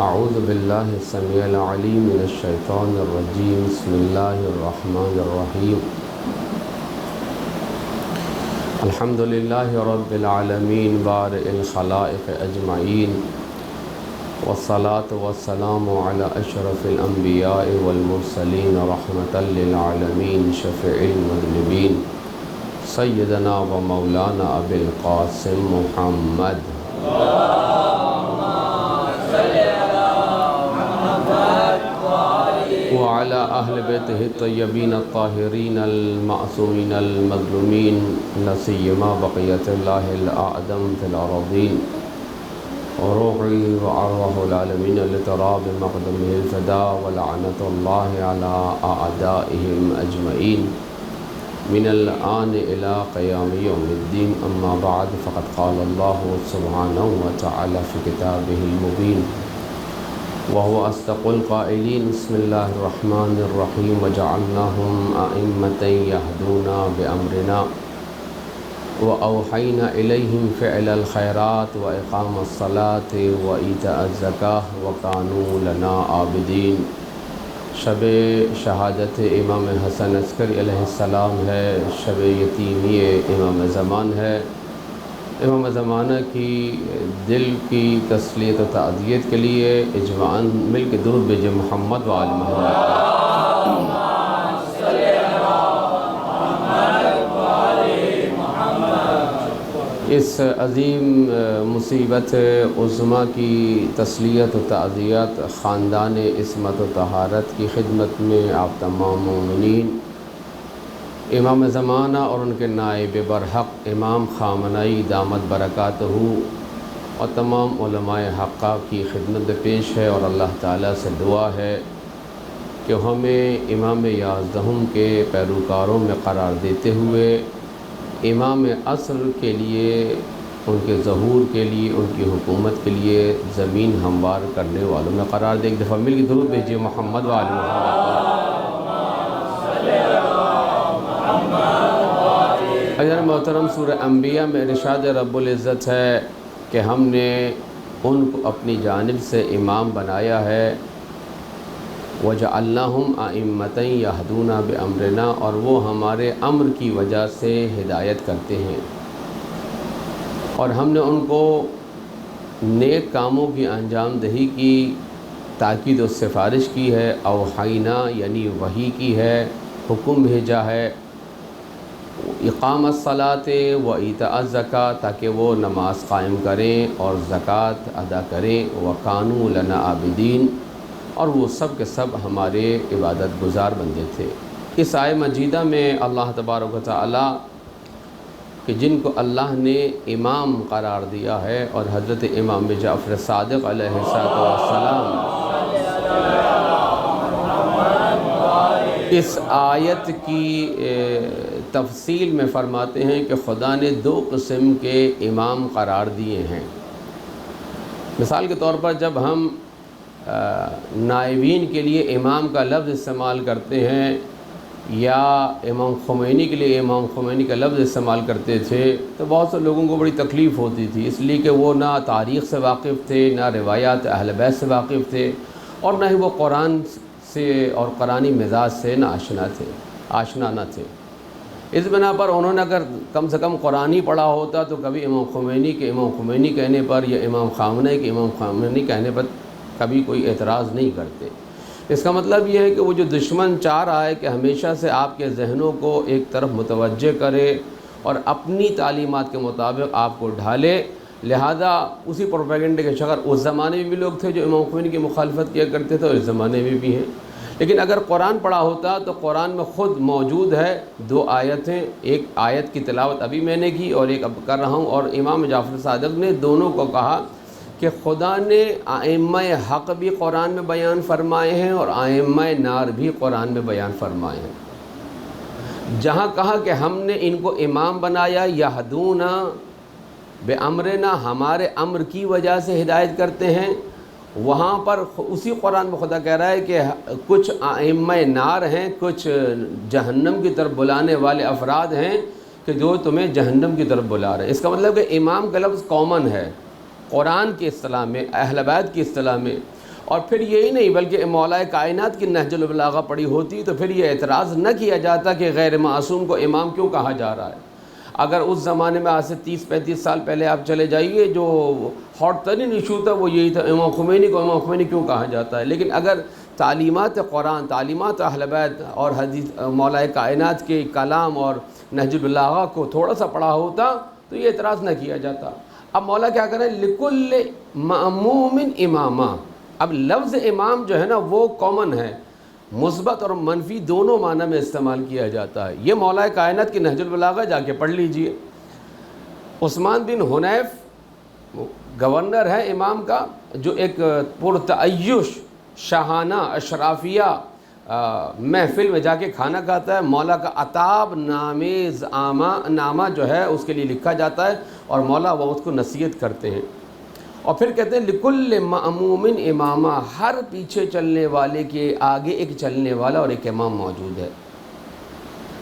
اعوذ باللہ السمیع العلیم من الشیطان الرجیم بسم اللہ الرحمن الرحیم الحمد للہ رب العالمین بارئ الخلائق اجمعین والصلاة والسلام علی اشرف الانبیاء والمرسلین رحمۃ للعالمین شفیع المذنبین سیدنا و مولانا ابی القاسم محمد وعلى أهل بيته الطيبين الطاهرين المعصومين المظلومين لا سيما بقية الله الأعظم في الأراضين وروحي وأرواح العالمين لتراب مقدمه الفداء ولعنة الله على أعدائهم أجمعين من الآن إلى قيام يوم الدين أما بعد فقد قال الله سبحانه وتعالى في كتابه المبين وهو أصدق القائلين بسم الله الرحمن الرحيم وجعلناهم أئمة يهدون بأمرنا وأوحينا إليهم فعل الخيرات وإقام الصلاة وإيتاء الزكاة وكانوا لنا عابدين۔ شب شہادت امام حسن عسکری علیہ السلام ہے، شب یتیمی امام زمان ہے۔ امام زمانہ کی دل کی تسلیت و تعزیت کے لیے اجماعاً مل کے درود بھیجیں محمد و آل محمد۔ اس عظیم مصیبت عظمیٰ کی تسلیت و تعزیت خاندان عصمت و طہارت کی خدمت میں آپ تمام مومنین، امام زمانہ اور ان کے نائب برحق امام خامنئی دامت برکاتہ اور تمام علماء حقہ کی خدمت پیش ہے، اور اللہ تعالیٰ سے دعا ہے کہ ہمیں امام یازدہم کے پیروکاروں میں قرار دیتے ہوئے امام عصر کے لیے، ان کے ظہور کے لیے، ان کی حکومت کے لیے زمین ہموار کرنے والوں میں قرار دے۔ ایک دفعہ مل کے درود بھیجیے محمد و آل محمد۔ حضرت محترم سورہ انبیاء میں ارشاد رب العزت ہے کہ ہم نے ان کو اپنی جانب سے امام بنایا ہے، وَجَعَلْنَاهُمْ أَئِمَّةً يَهْدُونَ بِأَمْرِنَا، اور وہ ہمارے امر کی وجہ سے ہدایت کرتے ہیں، اور ہم نے ان کو نیک کاموں کی انجام دہی کی تاکید و سفارش کی ہے، اوحینا یعنی وحی کی ہے، حکم بھیجا ہے، اقام الصلاۃ و ایتاء الزکاۃ تاکہ وہ نماز قائم کریں اور زکوٰۃ ادا کریں، وکانوا لنا عابدین، اور وہ سب کے سب ہمارے عبادت گزار بندے تھے۔ اس آیہ مجیدہ میں اللہ تبارک و تعالیٰ کہ جن کو اللہ نے امام قرار دیا ہے، اور حضرت امام جعفر صادق علیہ السلام اس آیت کی تفصیل میں فرماتے ہیں کہ خدا نے دو قسم کے امام قرار دیے ہیں۔ مثال کے طور پر جب ہم نائبین کے لیے امام کا لفظ استعمال کرتے ہیں، یا امام خمینی کے لیے امام خمینی کا لفظ استعمال کرتے تھے، تو بہت سے لوگوں کو بڑی تکلیف ہوتی تھی، اس لیے کہ وہ نہ تاریخ سے واقف تھے، نہ روایات اہل بیت سے واقف تھے، اور نہ ہی وہ قرآن سے اور قرآنی مزاج سے آشنا نہ تھے۔ اس بنا پر انہوں نے اگر کم سے کم قرآن ہی پڑھا ہوتا تو کبھی امام خمینی کے امام خمینی کہنے پر یا امام خامنہ کے امام خامنہ کہنے پر کبھی کوئی اعتراض نہیں کرتے۔ اس کا مطلب یہ ہے کہ وہ جو دشمن چاہ رہا ہے کہ ہمیشہ سے آپ کے ذہنوں کو ایک طرف متوجہ کرے اور اپنی تعلیمات کے مطابق آپ کو ڈھالے، لہذا اسی پروپیگنڈے کے شکار اس زمانے میں بھی لوگ تھے جو امام خمینی کی مخالفت کیا کرتے تھے، اور اس زمانے میں بھی ہیں۔ لیکن اگر قرآن پڑھا ہوتا تو قرآن میں خود موجود ہے دو آیتیں، ایک آیت کی تلاوت ابھی میں نے کی اور ایک اب کر رہا ہوں، اور امام جعفر صادق نے دونوں کو کہا کہ خدا نے ائمہ حق بھی قرآن میں بیان فرمائے ہیں اور ائمہ نار بھی قرآن میں بیان فرمائے ہیں۔ جہاں کہا کہ ہم نے ان کو امام بنایا، یہدون بامرنا، ہمارے امر کی وجہ سے ہدایت کرتے ہیں، وہاں پر اسی قرآن میں خدا کہہ رہا ہے کہ کچھ ائمہ نار ہیں، کچھ جہنم کی طرف بلانے والے افراد ہیں کہ جو تمہیں جہنم کی طرف بلا رہے ہیں۔ اس کا مطلب کہ امام کا لفظ کامن ہے قرآن کی اصطلاح میں، اہل بیت کی اصطلاح میں، اور پھر یہی نہیں بلکہ مولا کائنات کی نہج البلاغہ پڑھی ہوتی تو پھر یہ اعتراض نہ کیا جاتا کہ غیر معصوم کو امام کیوں کہا جا رہا ہے۔ اگر اس زمانے میں آج سے 30-35 سال پہلے آپ چلے جائیے، جو ہاٹ ترین ایشو تھا وہ یہی تھا، امام خمینی کو امام خمینی کیوں کہا جاتا ہے۔ لیکن اگر تعلیمات قرآن، تعلیمات اہل بیت اور حدیث مولا کائنات کے کلام اور نہج البلاغہ کو تھوڑا سا پڑھا ہوتا تو یہ اعتراض نہ کیا جاتا۔ اب مولا کیا کریں، لکل مأموم امامہ۔ اب لفظ امام جو ہے نا وہ کامن ہے، مثبت اور منفی دونوں معنی میں استعمال کیا جاتا ہے۔ یہ مولا کائنات کی نہج البلاغہ جا کے پڑھ لیجئے۔ عثمان بن حنیف گورنر ہے امام کا، جو ایک پرتعیش شاہانہ اشرافیہ محفل میں جا کے کھانا کھاتا ہے، مولا کا عتاب نامیز نامہ جو ہے اس کے لیے لکھا جاتا ہے اور مولا وہ اس کو نصیحت کرتے ہیں، اور پھر کہتے ہیں لکل مأموم امامہ، ہر پیچھے چلنے والے کے آگے ایک چلنے والا اور ایک امام موجود ہے،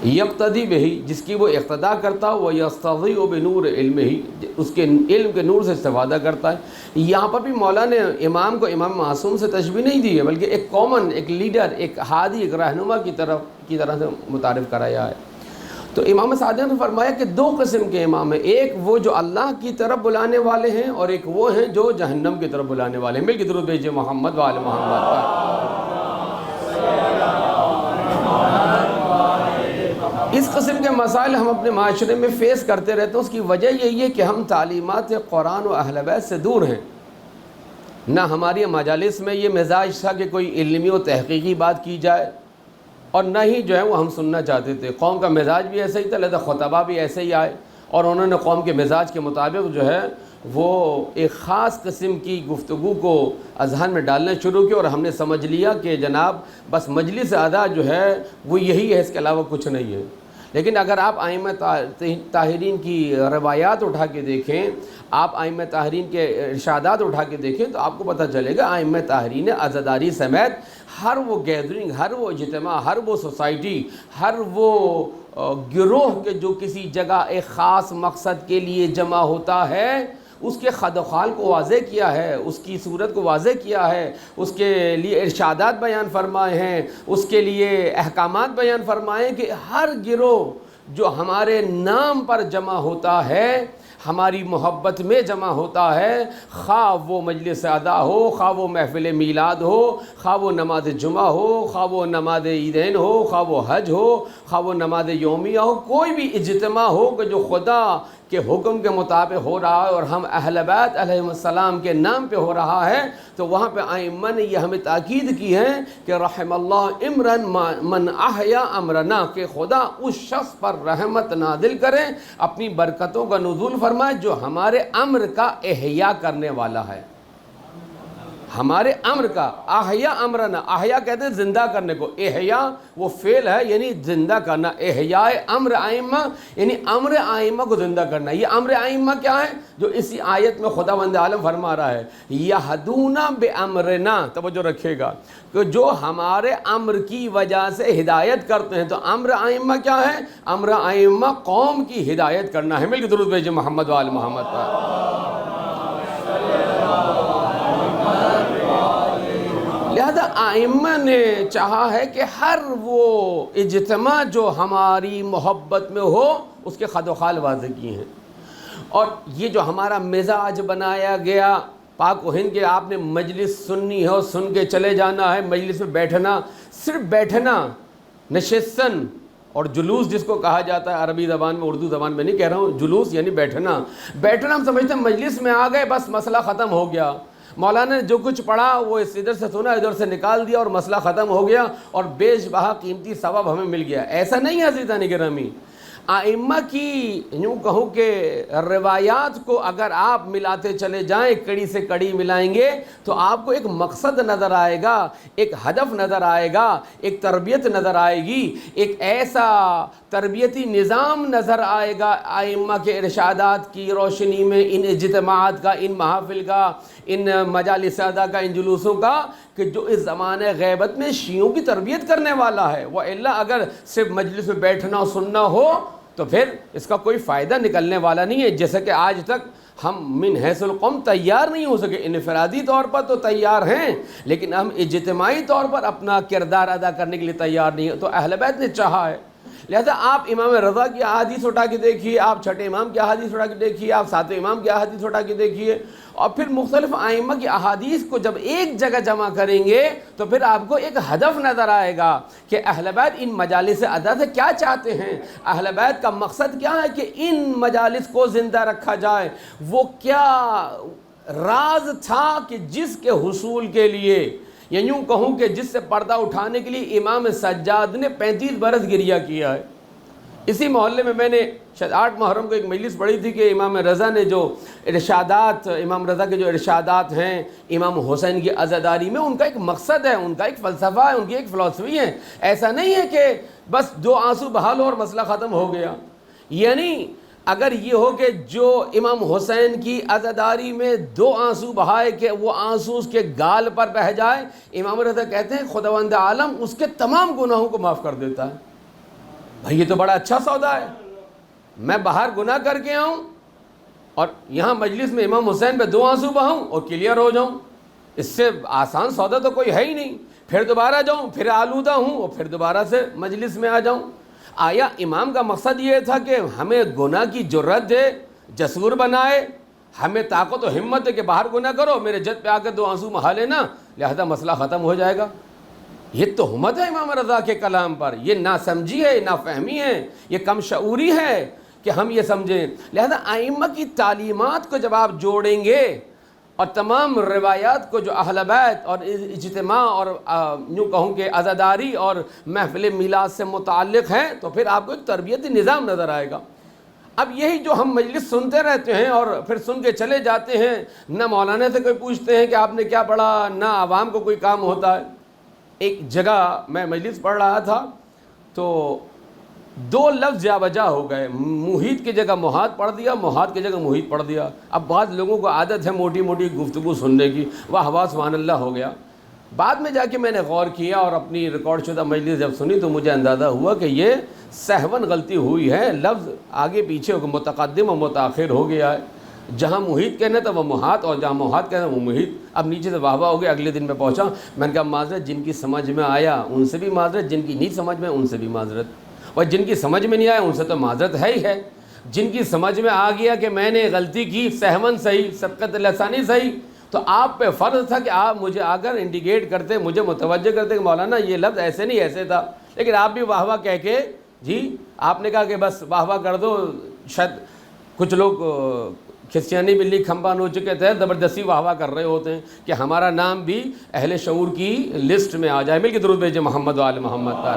یقتدی بہی، جس کی وہ اقتداء کرتا ہو، وہ یستضیء بنور علم ہی، اس کے علم کے نور سے استفادہ کرتا ہے۔ یہاں پر بھی مولا نے امام کو امام معصوم سے تشبیہ نہیں دی ہے، بلکہ ایک کامن، ایک لیڈر، ایک ہادی، ایک رہنما کی طرح سے متعارف کرایا ہے۔ تو امام صادق نے فرمایا کہ دو قسم کے امام ہیں، ایک وہ جو اللہ کی طرف بلانے والے ہیں، اور ایک وہ ہیں جو جہنم کی طرف بلانے والے ہیں۔ مل کے درود بھیجئے محمد وآل محمد پر۔ اس قسم کے مسائل ہم اپنے معاشرے میں فیس کرتے رہتے ہیں، اس کی وجہ یہی ہے کہ ہم تعلیمات قرآن و اہل بیت سے دور ہیں۔ نہ ہماری مجالس میں یہ مزاج تھا کہ کوئی علمی و تحقیقی بات کی جائے، اور نہ ہی جو ہے وہ ہم سننا چاہتے تھے۔ قوم کا مزاج بھی ایسا ہی تھا، لہذا خطبہ بھی ایسے ہی آئے، اور انہوں نے قوم کے مزاج کے مطابق جو ہے وہ ایک خاص قسم کی گفتگو کو اذہان میں ڈالنا شروع کیا، اور ہم نے سمجھ لیا کہ جناب بس مجلس ادا جو ہے وہ یہی ہے، اس کے علاوہ کچھ نہیں ہے۔ لیکن اگر آپ ائمہ طاہرین کی روایات اٹھا کے دیکھیں، آپ ائمہ طاہرین کے ارشادات اٹھا کے دیکھیں، تو آپ کو پتہ چلے گا ائمہ طاہرین عزاداری سمیت ہر وہ گیدرنگ، ہر وہ اجتماع، ہر وہ سوسائٹی، ہر وہ گروہ کے جو کسی جگہ ایک خاص مقصد کے لیے جمع ہوتا ہے، اس کے خد و خال کو واضح کیا ہے، اس کی صورت کو واضح کیا ہے، اس کے لیے ارشادات بیان فرمائے ہیں، اس کے لیے احکامات بیان فرمائے کہ ہر گروہ جو ہمارے نام پر جمع ہوتا ہے، ہماری محبت میں جمع ہوتا ہے، خواہ وہ مجلس ادا ہو، خواہ وہ محفل میلاد ہو، خواہ وہ نماز جمعہ ہو، خواہ وہ نماز عیدین ہو، خواہ وہ حج ہو، خواہ وہ نماز یومیہ ہو، کوئی بھی اجتماع ہو کہ جو خدا کے حکم کے مطابق ہو رہا ہے اور ہم اہل بیت علیہ السلام کے نام پہ ہو رہا ہے، تو وہاں پہ ائمہ نے یہ ہمیں تاکید کی ہے کہ رحم اللہ امرا من احیا امرنا، کہ خدا اس شخص پر رحمت نازل کرے، اپنی برکتوں کا نزول فرمائے جو ہمارے امر کا احیا کرنے والا ہے، ہمارے امر کا۔ احیا امرنا، احیا کہتے ہیں زندہ کرنے کو، احیا وہ فعل ہے یعنی زندہ کرنا، احیاء امر ائمہ یعنی امر ائمہ کو زندہ کرنا۔ یہ امر ائمہ کیا ہے جو اسی آیت میں خداوند عالم فرما رہا ہے، یہدون بامرنا، توجہ رکھیے گا، کہ جو ہمارے امر کی وجہ سے ہدایت کرتے ہیں۔ تو امر ائمہ کیا ہے؟ امر ائمہ قوم کی ہدایت کرنا ہے۔ مل کے درود بھیجئے محمد وآل محمد پر۔ لہذا ائمہ نے چاہا ہے کہ ہر وہ اجتماع جو ہماری محبت میں ہو اس کے خد و خال واضح کیے ہیں، اور یہ جو ہمارا مزاج بنایا گیا پاک و ہند کے، آپ نے مجلس سننی ہے اور سن کے چلے جانا ہے، مجلس میں بیٹھنا، صرف بیٹھنا، نشستن اور جلوس جس کو کہا جاتا ہے عربی زبان میں، اردو زبان میں نہیں کہہ رہا ہوں، جلوس یعنی بیٹھنا۔ بیٹھنا ہم سمجھتے ہیں مجلس میں آ گئے بس مسئلہ ختم ہو گیا، مولانا نے جو کچھ پڑھا وہ ادھر سے سنا ادھر سے نکال دیا اور مسئلہ ختم ہو گیا اور بیش بہا قیمتی ثواب ہمیں مل گیا۔ ایسا نہیں ہے عزیزان گرامی۔ ائمہ کی یوں کہوں کہ روایات کو اگر آپ ملاتے چلے جائیں، کڑی سے کڑی ملائیں گے تو آپ کو ایک مقصد نظر آئے گا، ایک ہدف نظر آئے گا، ایک تربیت نظر آئے گی، ایک ایسا تربیتی نظام نظر آئے گا ائمہ کے ارشادات کی روشنی میں، ان اجتماعات کا، ان محافل کا، ان مجالس ادا کا، ان جلوسوں کا، کہ جو اس زمانے غیبت میں شیعوں کی تربیت کرنے والا ہے۔ وَإِلَّا اگر صرف مجلس میں بیٹھنا اور سننا ہو تو پھر اس کا کوئی فائدہ نکلنے والا نہیں ہے۔ جیسا کہ آج تک ہم من حیث القوم تیار نہیں ہو سکے، انفرادی طور پر تو تیار ہیں لیکن ہم اجتماعی طور پر اپنا کردار ادا کرنے کے لیے تیار نہیں ہیں۔ تو اہل بیت نے چاہا ہے، لہذا آپ امام رضا کی احادیث اٹھا کے دیکھیے، آپ چھٹے امام کی احادیث اٹھا کے دیکھیے، آپ ساتویں امام کی احادیث اٹھا کے دیکھیے، اور پھر مختلف ائمہ کی احادیث کو جب ایک جگہ جمع کریں گے تو پھر آپ کو ایک ہدف نظر آئے گا کہ اہل بیت ان مجالس ادا سے کیا چاہتے ہیں، اہل بیت کا مقصد کیا ہے کہ ان مجالس کو زندہ رکھا جائے، وہ کیا راز تھا کہ جس کے حصول کے لیے، یا یوں کہوں کہ جس سے پردہ اٹھانے کے لیے امام سجاد نے 35 برس گریہ کیا ہے۔ اسی محلے میں نے شاید 8 محرم کو ایک مجلس پڑھی تھی کہ امام رضا نے جو ارشادات، امام رضا کے جو ارشادات ہیں امام حسین کی عزاداری میں، ان کا ایک مقصد ہے، ان کا ایک فلسفہ ہے، ان کی ایک فلسفی ہے۔ ایسا نہیں ہے کہ بس 2 آنسو بہا لو اور مسئلہ ختم ہو گیا۔ یعنی اگر یہ ہو کہ جو امام حسین کی عزاداری میں 2 آنسو بہائے کہ وہ آنسو اس کے گال پر بہہ جائے، امام رضا کہتے ہیں خداوند عالم اس کے تمام گناہوں کو معاف کر دیتا ہے۔ بھائی یہ تو بڑا اچھا سودا ہے، میں باہر گناہ کر کے آؤں اور یہاں مجلس میں امام حسین پہ 2 آنسو بہاؤں اور کلیئر ہو جاؤں، اس سے آسان سودا تو کوئی ہے ہی نہیں۔ پھر دوبارہ جاؤں، پھر آلودہ ہوں اور پھر دوبارہ سے مجلس میں آ جاؤں۔ آیا امام کا مقصد یہ تھا کہ ہمیں گناہ کی جرأت دے، جسور بنائے، ہمیں طاقت و ہمت دے کہ باہر گناہ کرو، میرے جد پہ آ کے 2 آنسو بہا لینا، لہذا مسئلہ ختم ہو جائے گا؟ یہ تہمت ہے امام رضا کے کلام پر، یہ ناسمجھی ہے، نافہمی ہے، یہ کم شعوری ہے کہ ہم یہ سمجھیں۔ لہذا ائمہ کی تعلیمات کو جب آپ جوڑیں گے اور تمام روایات کو جو اہل بیت اور اجتماع اور یوں کہوں کہ عزاداری اور محفل میلاد سے متعلق ہیں، تو پھر آپ کو ایک تربیتی نظام نظر آئے گا۔ اب یہی جو ہم مجلس سنتے رہتے ہیں اور پھر سن کے چلے جاتے ہیں، نہ مولانا سے کوئی پوچھتے ہیں کہ آپ نے کیا پڑھا، نہ عوام کو کوئی کام ہوتا ہے۔ ایک جگہ میں مجلس پڑھ رہا تھا تو 2 لفظ جا بجا ہو گئے، محیط کی جگہ محاط پڑھ دیا، محاط کی جگہ محیط پڑھ دیا۔ اب بعض لوگوں کو عادت ہے موٹی موٹی گفتگو سننے کی، واہ واہ سبحان اللہ ہو گیا۔ بعد میں جا کے میں نے غور کیا اور اپنی ریکارڈ شدہ مجلس جب سنی تو مجھے اندازہ ہوا کہ یہ سہون غلطی ہوئی ہے، لفظ آگے پیچھے ہو، متقدم و متاخر ہو گیا ہے۔ جہاں محیط کہنا تھا وہ محاط اور جہاں محاط کہنا وہ محیط۔ اب نیچے سے واہ واہ ہو گیا، اگلے دن میں پہنچا، میں نے کہا معذرت، جن کی سمجھ میں آیا ان سے بھی معذرت، جن کی نہیں سمجھ میں ان سے بھی معذرت، اور جن کی سمجھ میں نہیں آیا ان سے تو معذرت ہے ہی ہے۔ جن کی سمجھ میں آ گیا کہ میں نے غلطی کی، سہون صحیح، سبقت لسانی صحیح، تو آپ پہ فرض تھا کہ آپ مجھے آ کر انڈیکیٹ کرتے، مجھے متوجہ کرتے کہ مولانا یہ لفظ ایسے نہیں ایسے تھا، لیکن آپ بھی واہ واہ کہہ کے جی آپ نے کہا کہ بس واہ واہ کر دو۔ شاید کچھ لوگ کھسیانی بلی کھمبا نوچ کے تحت زبردستی واہ واہ کر رہے ہوتے ہیں کہ ہمارا نام بھی اہل شعور کی لسٹ میں آ جائے۔ مل کے درود بھیجیں محمد و آل محمد پر۔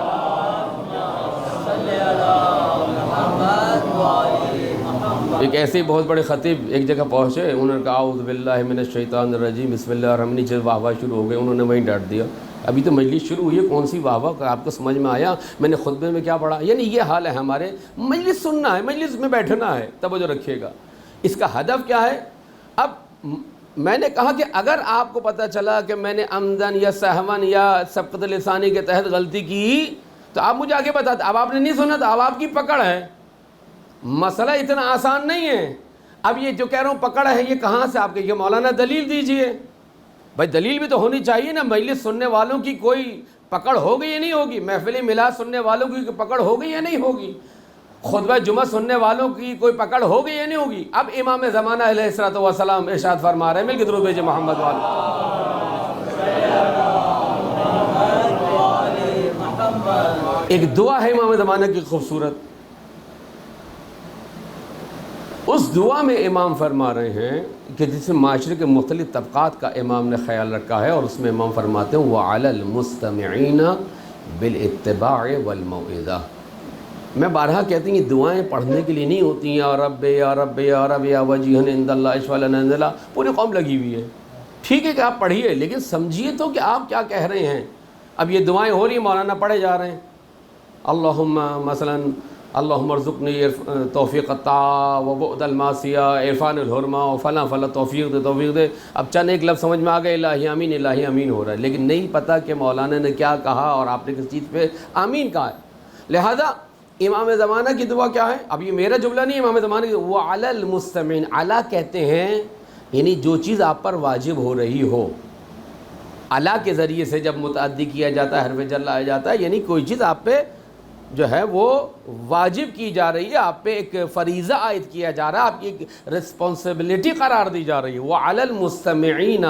ایک ایسے بہت بڑے خطیب ایک جگہ پہنچے، انہوں نے کہا اعوذ باللہ من الشیطان الرجیم بسم اللہ الرحمن الرحیم، نیچے واہ واہ شروع ہو گئے، انہوں نے وہیں ڈانٹ دیا۔ ابھی تو مجلس شروع ہوئی ہے، کون سی واہ واہ، آپ کو سمجھ میں آیا میں نے خطبے میں کیا پڑھا؟ یعنی یہ حال ہے ہمارے، مجلس سننا ہے، مجلس میں بیٹھنا ہے، توجہ رکھیے گا۔ اس کا ہدف کیا ہے؟ اب میں نے کہا کہ اگر آپ کو پتہ چلا کہ میں نے عمدن یا سہون یا سبقت لسانی کے تحت غلطی کی تو آپ مجھے آگے بتاتے۔ اب آپ نے نہیں سنا تو اب آپ کی پکڑ ہے، مسئلہ اتنا آسان نہیں ہے۔ اب یہ جو کہہ رہا ہوں پکڑ ہے، یہ کہاں سے آپ کے؟ یہ مولانا دلیل دیجئے۔ بھائی دلیل بھی تو ہونی چاہیے نا، مجلس سننے والوں کی کوئی پکڑ ہوگی یا نہیں ہوگی؟ محفل میلاد سننے والوں کی پکڑ ہوگی یا نہیں ہوگی؟ خطبہ جمعہ سننے والوں کی کوئی پکڑ ہوگی یا نہیں ہوگی؟ اب امام زمانہ علیہ الصلوۃ والسلام ارشاد فرما رہے ہیں، مل کے درود بھیجیں محمد والے۔ ایک دعا ہے امام زمانہ کی خوبصورت، اس دعا میں امام فرما رہے ہیں کہ جس میں معاشرے کے مختلف طبقات کا امام نے خیال رکھا ہے، اور اس میں امام فرماتے ہیں وَعَلَى الْمُسْتَمِعِينَ بِالْإِتِّبَاعِ وَالْمَوْعِظَةِ۔ میں بارہا کہتی ہیں یہ دعائیں پڑھنے کے لیے نہیں ہوتی ہیں، یا رب یا رب یا رب یا وجیہن عند اللہ اشفع لنا عند اللہ، پوری قوم لگی ہوئی ہے۔ ٹھیک ہے کہ آپ پڑھیے، لیکن سمجھیے تو کہ آپ کیا کہہ رہے ہیں۔ اب یہ دعائیں ہو رہی ہیں، مولانا پڑھے جا رہے ہیں، اللہم مثلا اللہم ارزقنی توفیق الطاعہ و بعد المعصیہ، عرفان الحرمہ و فلاں فلاں، توفیق دے۔ اب چند ایک لفظ سمجھ میں آ گئے، الہی امین الہی امین ہو رہا ہے، لیکن نہیں پتہ کہ مولانا نے کیا کہا اور آپ نے کس چیز پہ آمین کہا ہے۔ لہذا امام زمانہ کی دعا کیا ہے؟ اب یہ میرا جملہ نہیں، امام زمانہ کی، وَعَلَى الْمُسْتَمِعِينَ، عَلَا کہتے ہیں یعنی جو چیز آپ پر واجب ہو رہی ہو. علا کے ذریعے سے جب متعدی کیا جاتا ہے، حرف جر لایا جاتا ہے، یعنی کوئی چیز آپ پہ جو ہے وہ واجب کی جا رہی ہے، آپ پہ ایک فریضہ عائد کیا جا رہا ہے، آپ کی ایک رسپانسبلٹی قرار دی جا رہی ہے. وَعَلَى الْمُسْتَمِعِينَ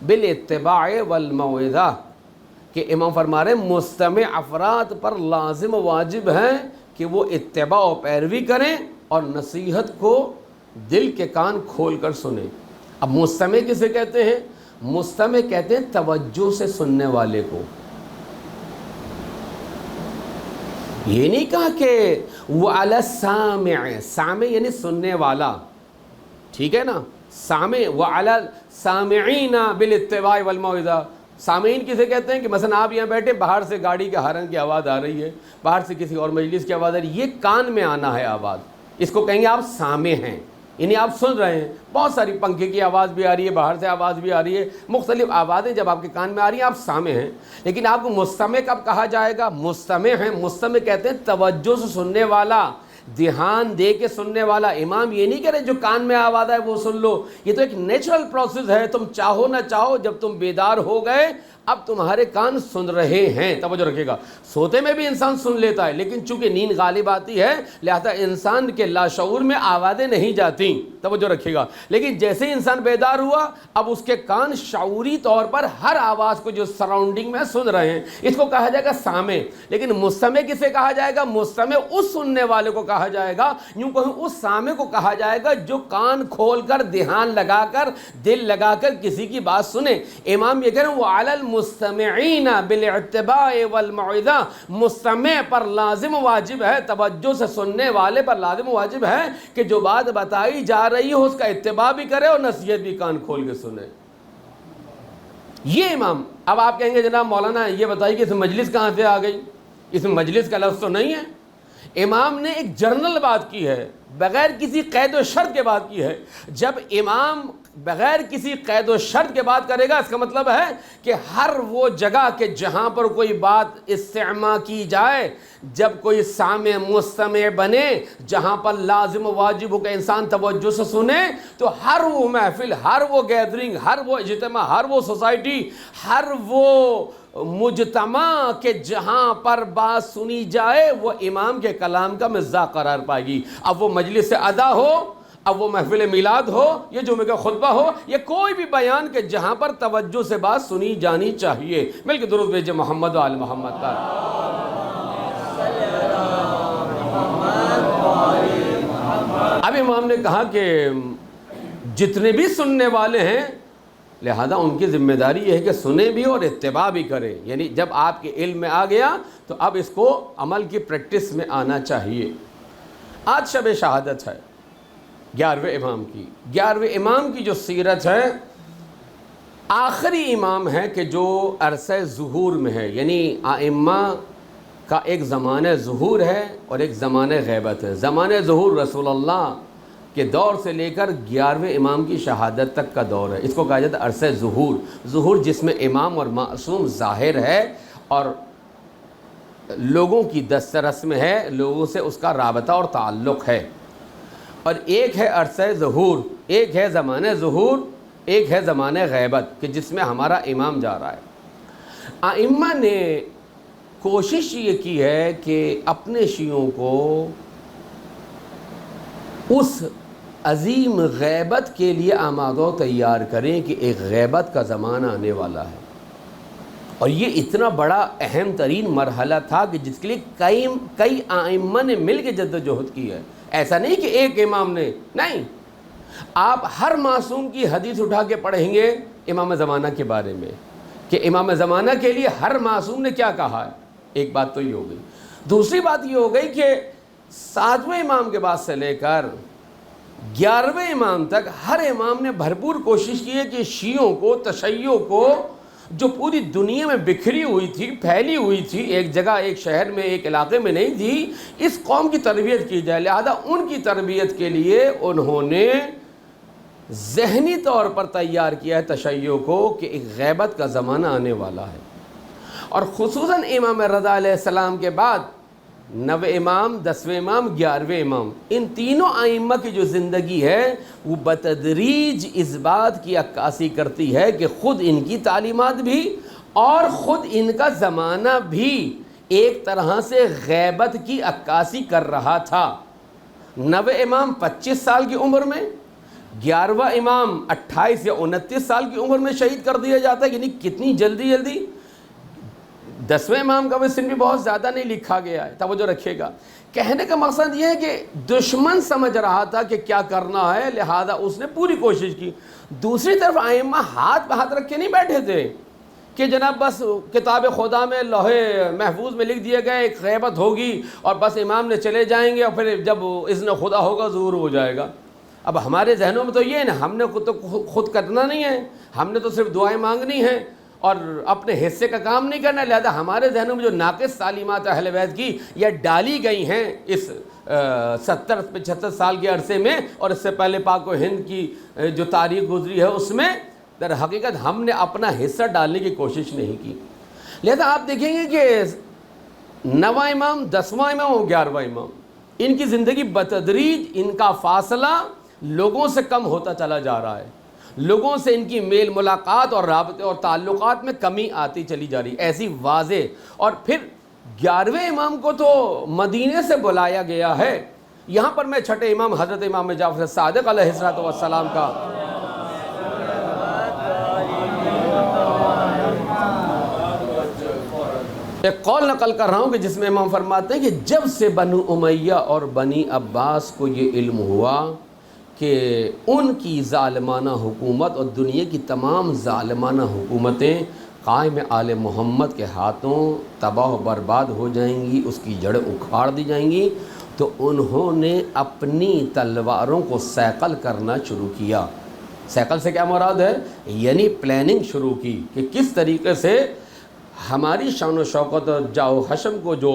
بِالْاتِّبَاعِ وَالْمَوْعِظَةِ، کہ امام فرما رہے ہیں مستمع افراد پر لازم واجب ہے کہ وہ اتباع و پیروی کریں اور نصیحت کو دل کے کان کھول کر سنیں. اب مستمع کسے کہتے ہیں؟ مستمع کہتے ہیں توجہ سے سننے والے کو. یہ نہیں کہا کہ وَعَلَى السَّامِعِ، سامع یعنی سننے والا، ٹھیک ہے نا. سامع وَعَلَى السَّامِعِينَ بِالْاتِّبَاعِ وَالْمَوْعِظَةِ. سامعین کسے کہتے ہیں؟ کہ مثلا آپ یہاں بیٹھے، باہر سے گاڑی کے ہارن کی آواز آ رہی ہے، باہر سے کسی اور مجلس کی آواز آ رہی ہے، یہ کان میں آنا ہے آواز، اس کو کہیں گے آپ سامع ہیں، یعنی آپ سن رہے ہیں. بہت ساری پنکھے کی آواز بھی آ رہی ہے، باہر سے آواز بھی آ رہی ہے، مختلف آوازیں جب آپ کے کان میں آ رہی ہیں آپ سامع ہیں. لیکن آپ کو مستمع کب کہا جائے گا؟ مستمع ہیں، مستمع کہتے ہیں توجہ سے سننے والا، دھیان دے کے سننے والا. امام یہ نہیں کہہ رہے جو کان میں آواز ہے وہ سن لو، یہ تو ایک نیچرل پروسیس ہے، تم چاہو نہ چاہو جب تم بیدار ہو گئے اب تمہارے کان سن رہے ہیں. توجہ رکھے گا، سوتے میں بھی انسان سن لیتا ہے، لیکن چونکہ نیند غالب آتی ہے لہذا انسان کے لاشعور میں آوازیں نہیں جاتی. توجہ رکھے گا، لیکن جیسے ہی انسان بیدار ہوا اب اس کے کان شعوری طور پر ہر آواز کو جو سراؤنڈنگ میں سن رہے ہیں. اس کو کہا جائے گا سامع. لیکن مستمع کسے کہا جائے گا؟ مستمع اس سننے والے کو کہا جائے گا، یوں کہیں اس سامع کو کہا جائے گا جو کان کھول کر، دھیان لگا کر، دل لگا کر کسی کی بات سنے. امام یہ کہہ رہے ہیں وَعَلَى الْمُسْتَمِعِينَ بِالْاتِّبَاعِ وَالْمَوْعِظَةِ، مستمع پر لازم واجب ہے، توجہ سے سننے والے پر لازم واجب ہے کہ جو بات بتائی جا رہی ہو اس کا اتباع بھی کرے اور نصیحت بھی کان کھول کے سنے. یہ امام. اب آپ کہیں گے جناب مولانا یہ بتائیے کہ اس مجلس کہاں سے آ گئی؟ اس میں مجلس کا لفظ تو نہیں ہے. امام نے ایک جنرل بات کی ہے، بغیر کسی قید و شرط کے بات کی ہے. جب امام بغیر کسی قید و شرط کے بات کرے گا اس کا مطلب ہے کہ ہر وہ جگہ کہ جہاں پر کوئی بات استعمال کی جائے، جب کوئی سامع مستمع بنے، جہاں پر لازم و واجب ہو کہ انسان توجہ سے سنے، تو ہر وہ محفل، ہر وہ گیدرنگ، ہر وہ اجتماع، ہر وہ سوسائٹی، ہر وہ مجتمع کہ جہاں پر بات سنی جائے وہ امام کے کلام کا مصداق قرار پائے گی. اب وہ مجلس ادا ہو، اب وہ محفل میلاد ہو، یہ جمعہ کا خطبہ ہو، یہ کوئی بھی بیان کہ جہاں پر توجہ سے بات سنی جانی چاہیے. مل کے درود بھیجے محمد و آل محمد کا. اب امام نے کہا کہ جتنے بھی سننے والے ہیں لہذا ان کی ذمہ داری یہ ہے کہ سنیں بھی اور اتباع بھی کریں. یعنی جب آپ کے علم میں آ گیا تو اب اس کو عمل کی پریکٹس میں آنا چاہیے. آج شب شہادت ہے 11ویں امام کی. 11ویں امام کی جو سیرت ہے، آخری امام ہے کہ جو عرصہ ظہور میں ہے، یعنی ائمہ کا ایک زمانہ ظہور ہے اور ایک زمانہ غیبت ہے. زمانہ ظہور رسول اللہ کے دور سے لے کر 11ویں امام کی شہادت تک کا دور ہے. اس کو کہا جاتا ہے عرصہ ظہور. ظہور جس میں امام اور معصوم ظاہر ہے اور لوگوں کی دسترس میں ہے، لوگوں سے اس کا رابطہ اور تعلق ہے. اور ایک ہے عرصہ ظہور، ایک ہے زمانہ ظہور، ایک ہے زمانہ غیبت کہ جس میں ہمارا امام جا رہا ہے. ائمہ نے کوشش یہ کی ہے کہ اپنے شیعوں کو اس عظیم غیبت کے لیے آمادہ و تیار کریں کہ ایک غیبت کا زمانہ آنے والا ہے. اور یہ اتنا بڑا اہم ترین مرحلہ تھا کہ جس کے لیے کئی ائمہ نے مل کے جدوجہد کی ہے. ایسا نہیں کہ ایک امام نے، نہیں. آپ ہر معصوم کی حدیث اٹھا کے پڑھیں گے امام زمانہ کے بارے میں کہ امام زمانہ کے لیے ہر معصوم نے کیا کہا ہے. ایک بات تو یہ ہو گئی. دوسری بات یہ ہو گئی کہ 7ویں امام کے بعد سے لے کر 11ویں امام تک ہر امام نے بھرپور کوشش کی ہے کہ شیعوں کو، تشیع کو، جو پوری دنیا میں بکھری ہوئی تھی، پھیلی ہوئی تھی، ایک جگہ، ایک شہر میں، ایک علاقے میں نہیں تھی، اس قوم کی تربیت کی جائے. لہذا ان کی تربیت کے لیے انہوں نے ذہنی طور پر تیار کیا ہے تشیع کو کہ ایک غیبت کا زمانہ آنے والا ہے. اور خصوصاً امام رضا علیہ السلام کے بعد 9 امام، 10ویں امام، 11ویں امام، ان تینوں ائمہ کی جو زندگی ہے وہ بتدریج اس بات کی عکاسی کرتی ہے کہ خود ان کی تعلیمات بھی اور خود ان کا زمانہ بھی ایک طرح سے غیبت کی عکاسی کر رہا تھا۔ 9 امام 25 سال کی عمر میں، 11واں امام 28 یا 29 سال کی عمر میں شہید کر دیا جاتا ہے، یعنی کتنی جلدی 10ویں امام کا بھی سن بھی بہت زیادہ نہیں لکھا گیا ہے، توجہ رکھیے گا۔ کہنے کا مقصد یہ ہے کہ دشمن سمجھ رہا تھا کہ کیا کرنا ہے، لہذا اس نے پوری کوشش کی۔ دوسری طرف ائمہ ہاتھ پہ ہاتھ رکھ کے نہیں بیٹھے تھے کہ جناب بس کتاب خدا میں لوح محفوظ میں لکھ دیے گئے ایک غیبت ہوگی اور بس امام نے چلے جائیں گے اور پھر جب اذن خدا ہوگا ظہور ہو جائے گا۔ اب ہمارے ذہنوں میں تو یہ ہے نا، ہم نے خود کرنا نہیں ہے، ہم نے تو صرف دعائیں مانگنی ہیں اور اپنے حصے کا کام نہیں کرنا، لہذا ہمارے ذہنوں میں جو ناقص تعلیمات اہل بیت کی یا ڈالی گئی ہیں اس 70-75 سال کے عرصے میں اور اس سے پہلے پاک و ہند کی جو تاریخ گزری ہے اس میں، در حقیقت ہم نے اپنا حصہ ڈالنے کی کوشش نہیں کی۔ لہذا آپ دیکھیں گے کہ 9واں امام، 10واں امام اور 11واں امام، ان کی زندگی بتدریج ان کا فاصلہ لوگوں سے کم ہوتا چلا جا رہا ہے، لوگوں سے ان کی میل ملاقات اور رابطے اور تعلقات میں کمی آتی چلی جا رہی، ایسی واضح۔ اور پھر 11ویں امام کو تو مدینے سے بلایا گیا ہے۔ یہاں پر میں چھٹے امام حضرت امام جعفر صادق علیہ السلام کا ایک قول نقل کر رہا ہوں کہ جس میں امام فرماتے ہیں کہ جب سے بنو امیہ اور بنی عباس کو یہ علم ہوا کہ ان کی ظالمانہ حکومت اور دنیا کی تمام ظالمانہ حکومتیں قائم آل محمد کے ہاتھوں تباہ و برباد ہو جائیں گی، اس کی جڑیں اکھاڑ دی جائیں گی، تو انہوں نے اپنی تلواروں کو صیقل کرنا شروع کیا۔ صیقل سے کیا مراد ہے؟ یعنی پلاننگ شروع کی کہ کس طریقے سے ہماری شان و شوکت اور جاہ و حشم کو جو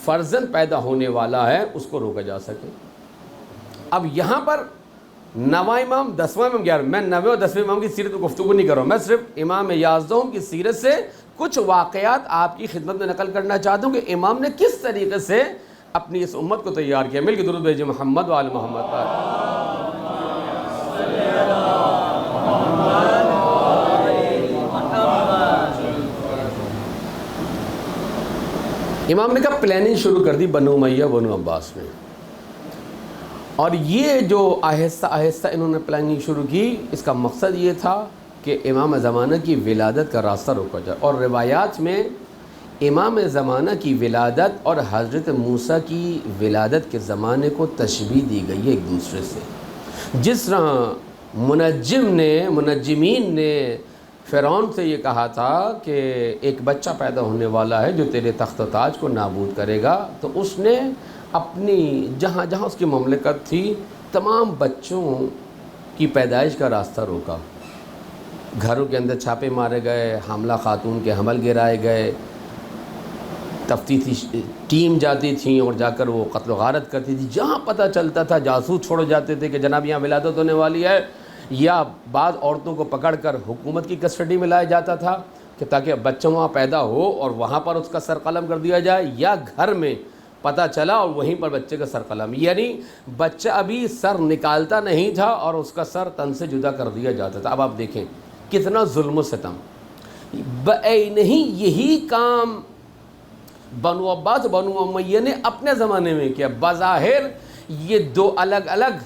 فرزند پیدا ہونے والا ہے اس کو روکا جا سکے۔ اب یہاں پر 9واں امام، 10واں امام، 11، میں 9ویں اور 10ویں امام کی سیرت کو گفتگو نہیں کر رہا ہوں، میں صرف امام یازدہم کی سیرت سے کچھ واقعات آپ کی خدمت میں نقل کرنا چاہتا ہوں کہ امام نے کس طریقے سے اپنی اس امت کو تیار کیا۔ مل کے درود بھیجیں محمد و آل محمد پر۔ امام نے کہا پلاننگ شروع کر دی بنو امیہ بنو عباس میں، اور یہ جو آہستہ آہستہ انہوں نے پلاننگ شروع کی، اس کا مقصد یہ تھا کہ امام زمانہ کی ولادت کا راستہ روکا جائے۔ اور روایات میں امام زمانہ کی ولادت اور حضرت موسیٰ کی ولادت کے زمانے کو تشبیہ دی گئی ہے ایک دوسرے سے۔ جس طرح منجمین نے فرعون سے یہ کہا تھا کہ ایک بچہ پیدا ہونے والا ہے جو تیرے تخت و تاج کو نابود کرے گا، تو اس نے اپنی جہاں جہاں اس کی مملکت تھی تمام بچوں کی پیدائش کا راستہ روکا، گھروں کے اندر چھاپے مارے گئے، حاملہ خاتون کے حمل گرائے گئے، تفتیشی ٹیم جاتی تھیں اور جا کر وہ قتل و غارت کرتی تھی، جہاں پتہ چلتا تھا جاسوس چھوڑ جاتے تھے کہ جناب یہاں ولادت ہونے والی ہے، یا بعض عورتوں کو پکڑ کر حکومت کی کسٹڈی میں لایا جاتا تھا کہ تاکہ بچہ وہاں پیدا ہو اور وہاں پر اس کا سر قلم کر دیا جائے، یا گھر میں پتہ چلا اور وہیں پر بچے کا سر قلم، یعنی بچہ ابھی سر نکالتا نہیں تھا اور اس کا سر تن سے جدا کر دیا جاتا تھا۔ اب آپ دیکھیں کتنا ظلم و ستم، نہیں یہی کام بنو عباس بنو امیہ نے اپنے زمانے میں کیا۔ بظاہر یہ دو الگ الگ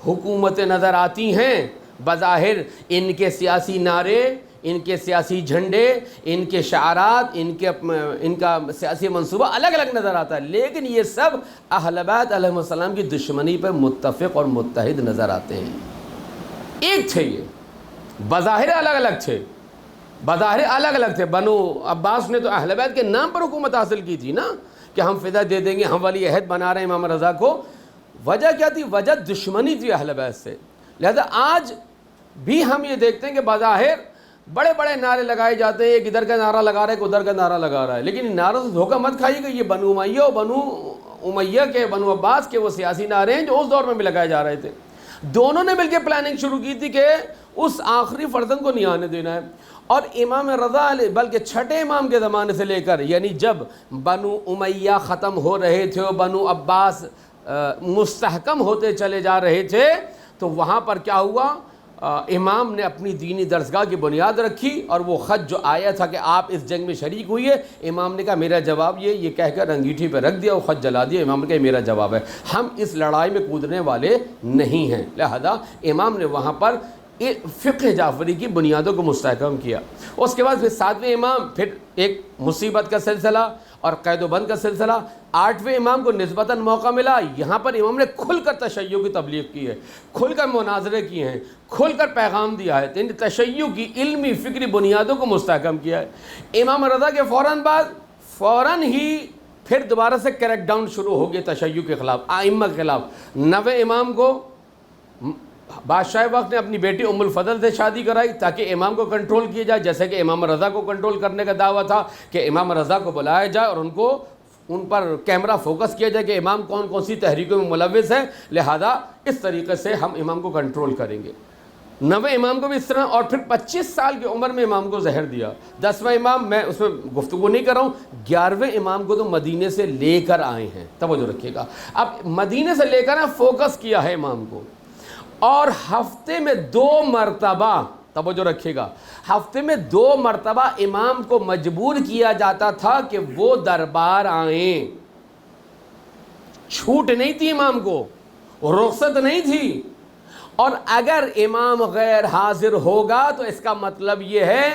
حکومتیں نظر آتی ہیں، بظاہر ان کے سیاسی نعرے، ان کے سیاسی جھنڈے، ان کے شعارات، ان کا سیاسی منصوبہ الگ الگ نظر آتا ہے، لیکن یہ سب اہل بیت علیہ السلام کی دشمنی پر متفق اور متحد نظر آتے ہیں۔ ایک تھے، یہ بظاہر الگ الگ تھے، بظاہر الگ الگ تھے۔ بنو عباس نے تو اہل بیت کے نام پر حکومت حاصل کی تھی نا، کہ ہم فدا دے دیں گے، ہم ولی عہد بنا رہے ہیں امام رضا کو۔ وجہ کیا تھی؟ وجہ دشمنی تھی اہل بیت سے۔ لہذا آج بھی ہم یہ دیکھتے ہیں کہ بظاہر بڑے بڑے نعرے لگائے جاتے ہیں، ایک ادھر کا نعرہ لگا رہا ہے، ایک ادھر کا نعرہ لگا رہا ہے، لیکن ان نعروں سے دھوکہ مت کھائیے کہ یہ بنو امیہ اور بنو امیہ کے، بنو عباس کے وہ سیاسی نعرے ہیں جو اس دور میں بھی لگائے جا رہے تھے۔ دونوں نے مل کے پلاننگ شروع کی تھی کہ اس آخری فرزند کو نہیں آنے دینا ہے، اور امام رضا علیہ بلکہ چھٹے امام کے زمانے سے لے کر، یعنی جب بنو امیہ ختم ہو رہے تھے اور بنو عباس مستحکم ہوتے چلے جا رہے تھے، تو وہاں پر کیا ہوا، امام نے اپنی دینی درسگاہ کی بنیاد رکھی، اور وہ خط جو آیا تھا کہ آپ اس جنگ میں شریک ہوئے، امام نے کہا میرا جواب یہ کہہ کر انگیٹھی پہ رکھ دیا اور خط جلا دیا۔ امام نے کہا میرا جواب ہے، ہم اس لڑائی میں کودنے والے نہیں ہیں۔ لہذا امام نے وہاں پر فقہ جعفری کی بنیادوں کو مستحکم کیا۔ اس کے بعد پھر 7ویں امام، پھر ایک مصیبت کا سلسلہ اور قید و بند کا سلسلہ۔ 8ویں امام کو نسبتاً موقع ملا، یہاں پر امام نے کھل کر تشیع کی تبلیغ کی ہے، کھل کر مناظرے کیے ہیں، کھل کر پیغام دیا ہے، یعنی تشیع کی علمی فکری بنیادوں کو مستحکم کیا ہے۔ امام رضا کے فوراً ہی پھر دوبارہ سے کریک ڈاؤن شروع ہو گیا تشیع کے خلاف، ائمہ کے خلاف۔ 9ویں امام کو بادشاہ وقت نے اپنی بیٹی ام الفضل سے شادی کرائی تاکہ امام کو کنٹرول کیا جائے، جیسے کہ امام رضا کو کنٹرول کرنے کا دعویٰ تھا کہ امام رضا کو بلایا جائے اور ان پر کیمرہ فوکس کیا جائے کہ امام کون کون سی تحریکوں میں ملوث ہے، لہذا اس طریقے سے ہم امام کو کنٹرول کریں گے۔ 9ویں امام کو بھی اس طرح، اور پھر 25 سال کی عمر میں امام کو زہر دیا۔ 10واں امام، میں اس میں گفتگو نہیں کر رہا ہوں، 11ویں امام کو تو مدینے سے لے کر آئے ہیں، توجہ رکھیے گا، اب مدینے سے لے کر فوکس کیا ہے امام کو، اور ہفتے میں 2 مرتبہ، توجہ رکھیے گا، ہفتے میں 2 مرتبہ امام کو مجبور کیا جاتا تھا کہ وہ دربار آئیں، چھوٹ نہیں تھی امام کو، رخصت نہیں تھی، اور اگر امام غیر حاضر ہوگا تو اس کا مطلب یہ ہے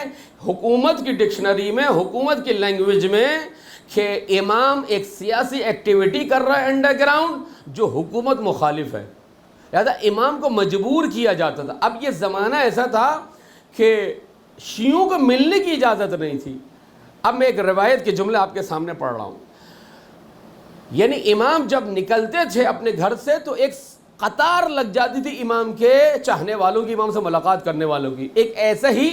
حکومت کی ڈکشنری میں، حکومت کی لینگویج میں، کہ امام ایک سیاسی ایکٹیویٹی کر رہا ہے انڈر گراؤنڈ جو حکومت مخالف ہے، لہذا امام کو مجبور کیا جاتا تھا۔ اب یہ زمانہ ایسا تھا کہ شیعوں کو ملنے کی اجازت نہیں تھی۔ اب میں ایک روایت کے جملے آپ کے سامنے پڑھ رہا ہوں، یعنی امام جب نکلتے تھے اپنے گھر سے تو ایک قطار لگ جاتی تھی امام کے چاہنے والوں کی، امام سے ملاقات کرنے والوں کی۔ ایک ایسا ہی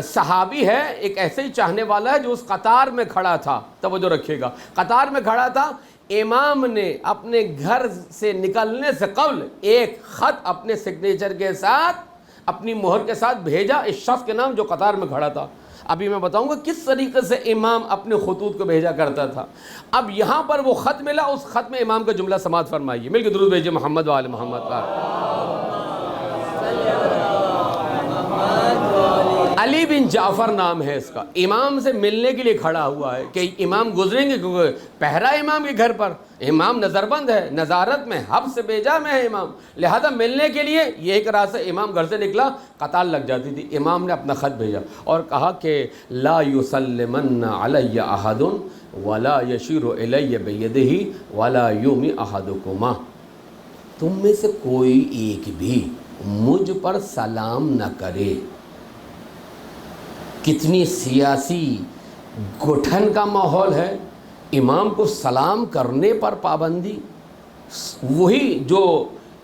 صحابی ہے، ایک ایسے ہی چاہنے والا ہے جو اس قطار میں کھڑا تھا، توجہ رکھیے گا، قطار میں کھڑا تھا۔ امام نے اپنے گھر سے نکلنے سے قبل ایک خط اپنے سگنیچر کے ساتھ، اپنی مہر کے ساتھ بھیجا اس شخص کے نام جو قطار میں کھڑا تھا۔ ابھی میں بتاؤں گا کس طریقے سے امام اپنے خطوط کو بھیجا کرتا تھا۔ اب یہاں پر وہ خط ملا، اس خط میں امام کا جملہ سماعت فرمائیے، مل کے درود بھیجیے محمد و آل محمد کا۔ علی بن جعفر نام ہے اس کا، امام سے ملنے کے لیے کھڑا ہوا ہے کہ امام گزریں گے، کیونکہ پہرا امام کے گھر پر، امام نظر بند ہے، نظارت میں، حبس سے بیجا میں ہے امام، لہذا ملنے کے لیے یہ ایک راستہ، امام گھر سے نکلا، قطار لگ جاتی تھی۔ امام نے اپنا خط بھیجا اور کہا کہ لا یسلمن علی احد ولا یشیر الی بیدہ ولا یومی احدکما، تم میں سے کوئی ایک بھی مجھ پر سلام نہ کرے۔ کتنی سیاسی گٹھن کا ماحول ہے، امام کو سلام کرنے پر پابندی۔ وہی جو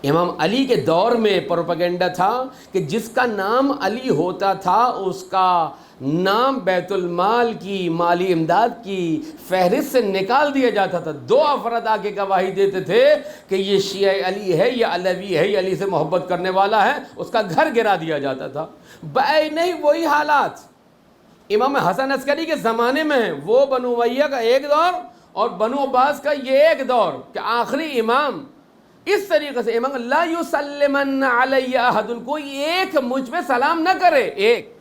امام علی کے دور میں پروپیگنڈا تھا کہ جس کا نام علی ہوتا تھا اس کا نام بیت المال کی، مالی امداد کی فہرست سے نکال دیا جاتا تھا۔ 2 افراد آ کے گواہی دیتے تھے کہ یہ شیعہ علی ہے، یہ علوی ہے، یہ علی سے محبت کرنے والا ہے، اس کا گھر گرا دیا جاتا تھا۔ نہیں وہی حالات امام حسن عسکری کے زمانے میں ہیں، وہ بنو امیہ کا ایک دور اور بنو عباس کا یہ ایک دور کہ آخری امام اس طریقے سے، امام لا یسلمن علی احد، کوئی ایک مجھ پہ سلام نہ کرے، ایک،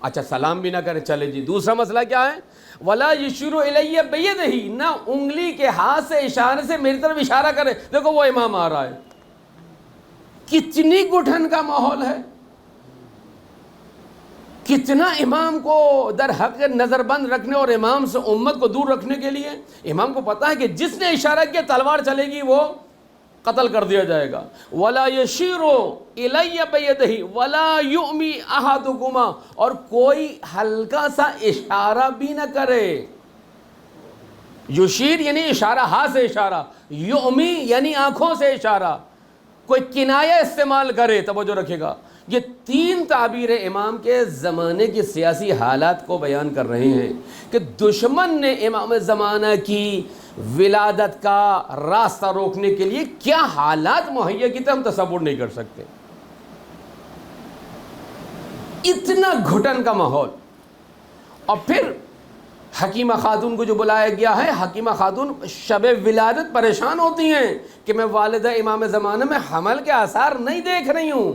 اچھا سلام بھی نہ کرے، چلے جی۔ دوسرا مسئلہ کیا ہے، ولا یشیر الی بیدہ، نہ انگلی کے ہاتھ سے اشارے سے میری طرف اشارہ کرے، دیکھو وہ امام آ رہا ہے۔ کتنی گٹھن کا ماحول ہے، کتنا امام کو در حق نظر بند رکھنے اور امام سے امت کو دور رکھنے کے لیے۔ امام کو پتا ہے کہ جس نے اشارہ کیا تلوار چلے گی، وہ قتل کر دیا جائے گا۔ ولا یشیر الی بیدہ ولا یؤمی احدکما، اور کوئی ہلکا سا اشارہ بھی نہ کرے۔ یشیر یعنی اشارہ، ہاتھ سے اشارہ، یؤمی یعنی آنکھوں سے اشارہ، کوئی کنایہ استعمال کرے، توجہ رکھے گا۔ یہ 3 تعبیریں امام کے زمانے کی سیاسی حالات کو بیان کر رہے ہیں کہ دشمن نے امام زمانہ کی ولادت کا راستہ روکنے کے لیے کیا حالات مہیا کی تھے، ہم تصور نہیں کر سکتے۔ اتنا گھٹن کا ماحول. اور پھر حکیمہ خاتون کو جو بلایا گیا ہے, حکیمہ خاتون شب ولادت پریشان ہوتی ہیں کہ میں والدہ امام زمانہ میں حمل کے آثار نہیں دیکھ رہی ہوں.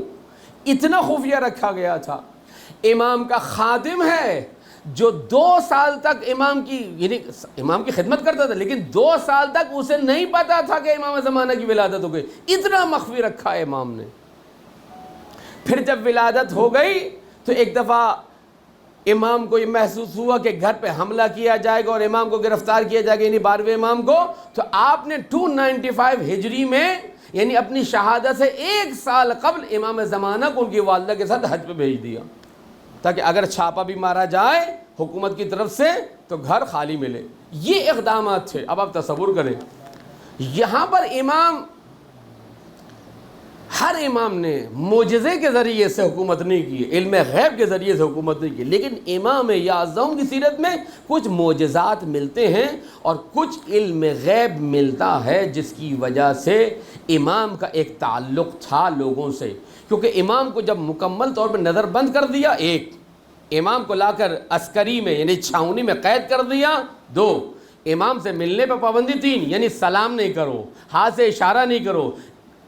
اتنا خفیہ رکھا گیا تھا. امام کا خادم ہے جو 2 سال تک امام کی خدمت کرتا تھا, لیکن 2 سال تک اسے نہیں پتا تھا کہ امام زمانہ کی ولادت ہو گئی. اتنا مخفی رکھا ہے امام نے. پھر جب ولادت ہو گئی تو ایک دفعہ امام کو یہ محسوس ہوا کہ گھر پہ حملہ کیا جائے گا اور امام کو گرفتار کیا جائے گا, یعنی 12ویں امام کو. تو آپ نے 295 ہجری میں, یعنی اپنی شہادت سے 1 سال قبل, امام زمانہ کو ان کی والدہ کے ساتھ حج پہ بھیج دیا, تاکہ اگر چھاپا بھی مارا جائے حکومت کی طرف سے تو گھر خالی ملے. یہ اقدامات تھے. اب آپ تصور کریں, یہاں پر ہر امام نے معجزے کے ذریعے سے حکومت نہیں کی, علم غیب کے ذریعے سے حکومت نہیں کی, لیکن امام اعظم کی سیرت میں کچھ معجزات ملتے ہیں اور کچھ علم غیب ملتا ہے, جس کی وجہ سے امام کا ایک تعلق تھا لوگوں سے. کیونکہ امام کو جب مکمل طور پر نظر بند کر دیا, 1, امام کو لا کر عسکری میں یعنی چھاونی میں قید کر دیا, 2, امام سے ملنے پہ پابندی, 3, یعنی سلام نہیں کرو, ہاتھ سے اشارہ نہیں کرو,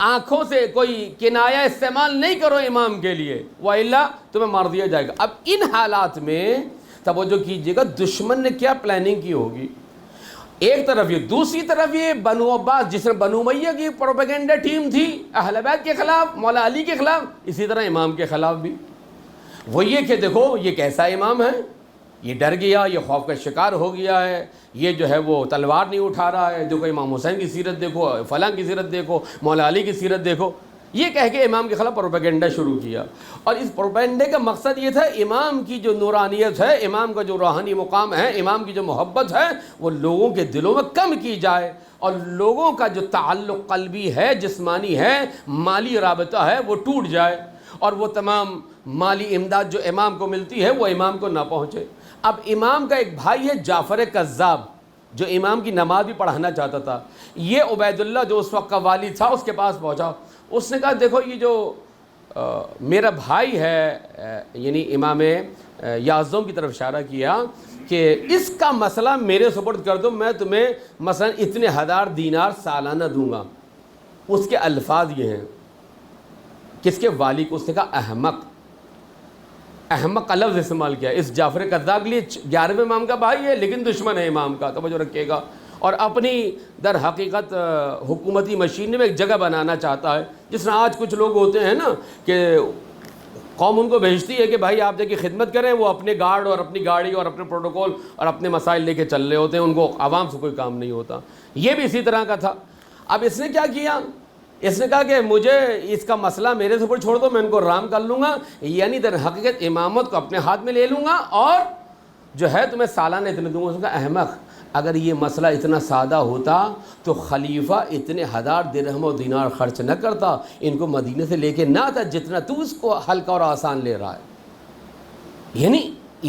آنکھوں سے کوئی کنایہ استعمال نہیں کرو امام کے لیے, وَإِلَّا تمہیں مار دیا جائے گا. اب ان حالات میں توجہ کیجئے گا دشمن نے کیا پلاننگ کی ہوگی. ایک طرف یہ, دوسری طرف یہ بنو عباس, جس میں بنو امیہ کی پروپیگنڈا ٹیم تھی اہل بیت کے خلاف, مولا علی کے خلاف, اسی طرح امام کے خلاف بھی. وہ یہ کہ دیکھو یہ کیسا امام ہے, یہ ڈر گیا, یہ خوف کا شکار ہو گیا ہے, یہ جو ہے وہ تلوار نہیں اٹھا رہا ہے, دیکھو امام حسین کی سیرت دیکھو, فلاں کی سیرت دیکھو, مولا علی کی سیرت دیکھو. یہ کہہ کے امام کے خلاف پروپیگنڈا شروع کیا. اور اس پروپیگنڈے کا مقصد یہ تھا امام کی جو نورانیت ہے, امام کا جو روحانی مقام ہے, امام کی جو محبت ہے, وہ لوگوں کے دلوں میں کم کی جائے, اور لوگوں کا جو تعلق قلبی ہے, جسمانی ہے, مالی رابطہ ہے, وہ ٹوٹ جائے, اور وہ تمام مالی امداد جو امام کو ملتی ہے وہ امام کو نہ پہنچے. اب امام کا ایک بھائی ہے جعفر کذاب, جو امام کی نماز بھی پڑھانا چاہتا تھا. یہ عبید اللہ جو اس وقت کا والی تھا اس کے پاس پہنچا. اس نے کہا دیکھو یہ جو میرا بھائی ہے, یعنی امام اعظم کی طرف اشارہ کیا, کہ اس کا مسئلہ میرے سپرد کر دو, میں تمہیں مثلا اتنے 1000 دینار سالانہ دوں گا. اس کے الفاظ یہ ہیں, کس کے والی کو, اس نے کہا احمق. احمق کا لفظ استعمال کیا. اس جعفر کذاب کے لیے 11ویں امام کا بھائی ہے لیکن دشمن ہے امام کا, توجہ رکھیے گا, اور اپنی در حقیقت حکومتی مشین میں ایک جگہ بنانا چاہتا ہے. جس طرح آج کچھ لوگ ہوتے ہیں نا کہ قوم ان کو بھیجتی ہے کہ بھائی آپ جا کے خدمت کریں, وہ اپنے گارڈ اور اپنی گاڑی اور اپنے پروٹوکول اور اپنے مسائل لے کے چل رہے ہوتے ہیں, ان کو عوام سے کوئی کام نہیں ہوتا. یہ بھی اسی طرح کا تھا. اب اس نے کیا کیا, اس نے کہا کہ مجھے اس کا مسئلہ میرے سے اوپر چھوڑ دو, میں ان کو رام کر لوں گا, یعنی در حقیقت امامت کو اپنے ہاتھ میں لے لوں گا اور جو ہے تمہیں سالانہ اتنے دوں گا. اس نے کہا احمق, اگر یہ مسئلہ اتنا سادہ ہوتا تو خلیفہ اتنے 1000 درہم و دینار خرچ نہ کرتا, ان کو مدینے سے لے کے نہ آتا جتنا تو اس کو ہلکا اور آسان لے رہا ہے. یعنی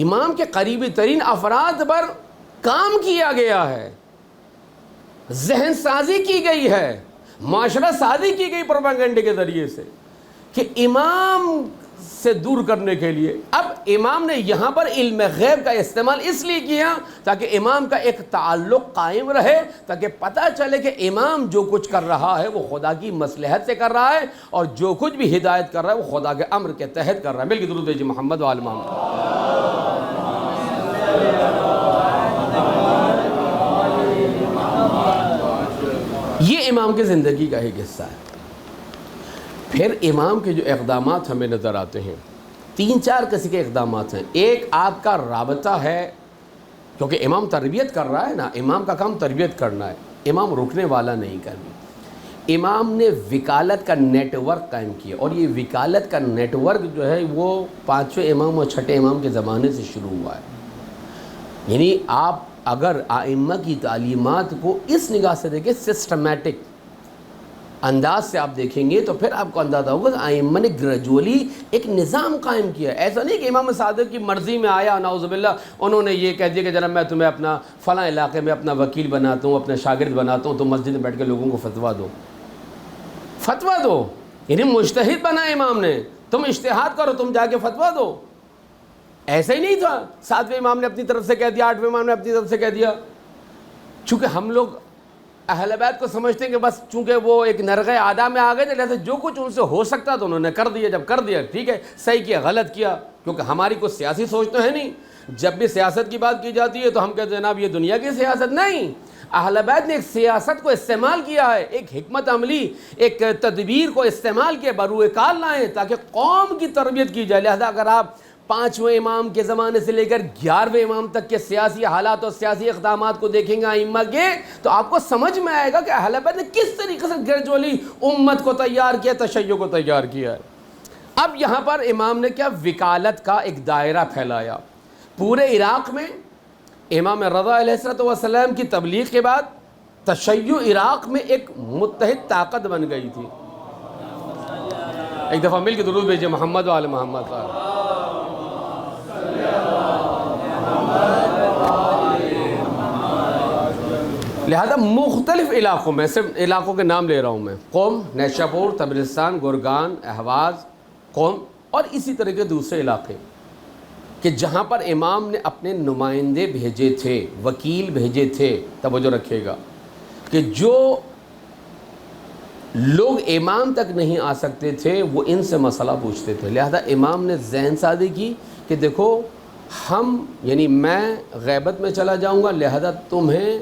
امام کے قریبی ترین افراد پر کام کیا گیا ہے, ذہن سازی کی گئی ہے, معاشرہ سازی کی گئی پروپیگنڈے کے ذریعے سے کہ امام سے دور کرنے کے لیے. اب امام نے یہاں پر علم غیب کا استعمال اس لیے کیا تاکہ امام کا ایک تعلق قائم رہے, تاکہ پتہ چلے کہ امام جو کچھ کر رہا ہے وہ خدا کی مصلحت سے کر رہا ہے, اور جو کچھ بھی ہدایت کر رہا ہے وہ خدا کے امر کے تحت کر رہا ہے. مل کے درود بھیجیے محمد و آل محمد. یہ امام کی زندگی کا ایک حصہ ہے. پھر امام کے جو اقدامات ہمیں نظر آتے ہیں, 3-4 قسم کے اقدامات ہیں. ایک آپ کا رابطہ ہے, کیونکہ امام تربیت کر رہا ہے نا, امام کا کام تربیت کرنا ہے, امام رکنے والا نہیں کرنی. امام نے وکالت کا نیٹ ورک قائم کیا, اور یہ وکالت کا نیٹ ورک جو ہے وہ 5ویں امام اور 6ٹھے امام کے زمانے سے شروع ہوا ہے. یعنی آپ اگر ائمہ کی تعلیمات کو اس نگاہ سے دیکھیں, سسٹمیٹک انداز سے آپ دیکھیں گے تو پھر آپ کو اندازہ ہوگا کہ ائمہ نے گریجولی ایک نظام قائم کیا. ایسا نہیں کہ امام صادق کی مرضی میں آیا نعوذ باللہ, انہوں نے یہ کہہ دیا کہ جناب میں تمہیں اپنا فلاں علاقے میں اپنا وکیل بناتا ہوں, اپنا شاگرد بناتا ہوں, تو مسجد میں بیٹھ کے لوگوں کو فتویٰ دو. یعنی مجتہد بنا امام نے, تم اجتہاد کرو, تم جا کے فتویٰ دو. ایسا ہی نہیں تھا 7ویں امام نے اپنی طرف سے کہہ دیا، 8ویں امام نے اپنی طرف سے کہہ دیا. چونکہ ہم لوگ اہل بیت کو سمجھتے ہیں کہ بس چونکہ وہ ایک نرغہ عادہ میں آ گئے تھے، لہٰذا جو کچھ ان سے ہو سکتا تو انہوں نے کر دیا. جب کر دیا ٹھیک ہے، صحیح کیا غلط کیا، کیونکہ ہماری کوئی سیاسی سوچ تو ہے نہیں. جب بھی سیاست کی بات کی جاتی ہے تو ہم کہتے ہیں جناب یہ دنیا کی سیاست نہیں. اہل بیت نے ایک سیاست کو استعمال کیا ہے، ایک حکمت عملی، ایک تدبیر کو استعمال کیا، بروئے کار لائیں تاکہ قوم کی تربیت کی جائے. لہذا اگر آپ 5ویں امام کے زمانے سے لے کر 11ویں امام تک کے سیاسی حالات اور سیاسی اقدامات کو دیکھیں گے ائمہ کے، تو آپ کو سمجھ میں آئے گا کہ اہل بیت نے کس طریقے سے گریجولی امت کو تیار کیا، تشیع کو تیار کیا ہے. اب یہاں پر امام نے کیا وکالت کا ایک دائرہ پھیلایا پورے عراق میں. امام رضا علیہ السلام کی تبلیغ کے بعد تشیع عراق میں ایک متحد طاقت بن گئی تھی. ایک دفعہ مل کے درود بھیجیے محمد و آل محمد کا. لہذا مختلف علاقوں میں، صرف علاقوں کے نام لے رہا ہوں میں، قم، نیشا پور، تبرستان، گرگان، اہواز، قم اور اسی طرح کے دوسرے علاقے، کہ جہاں پر امام نے اپنے نمائندے بھیجے تھے، وکیل بھیجے تھے. توجہ رکھیے گا کہ جو لوگ امام تک نہیں آ سکتے تھے وہ ان سے مسئلہ پوچھتے تھے. لہذا امام نے ذہن سازی کی کہ دیکھو ہم یعنی میں غیبت میں چلا جاؤں گا، لہذا تمہیں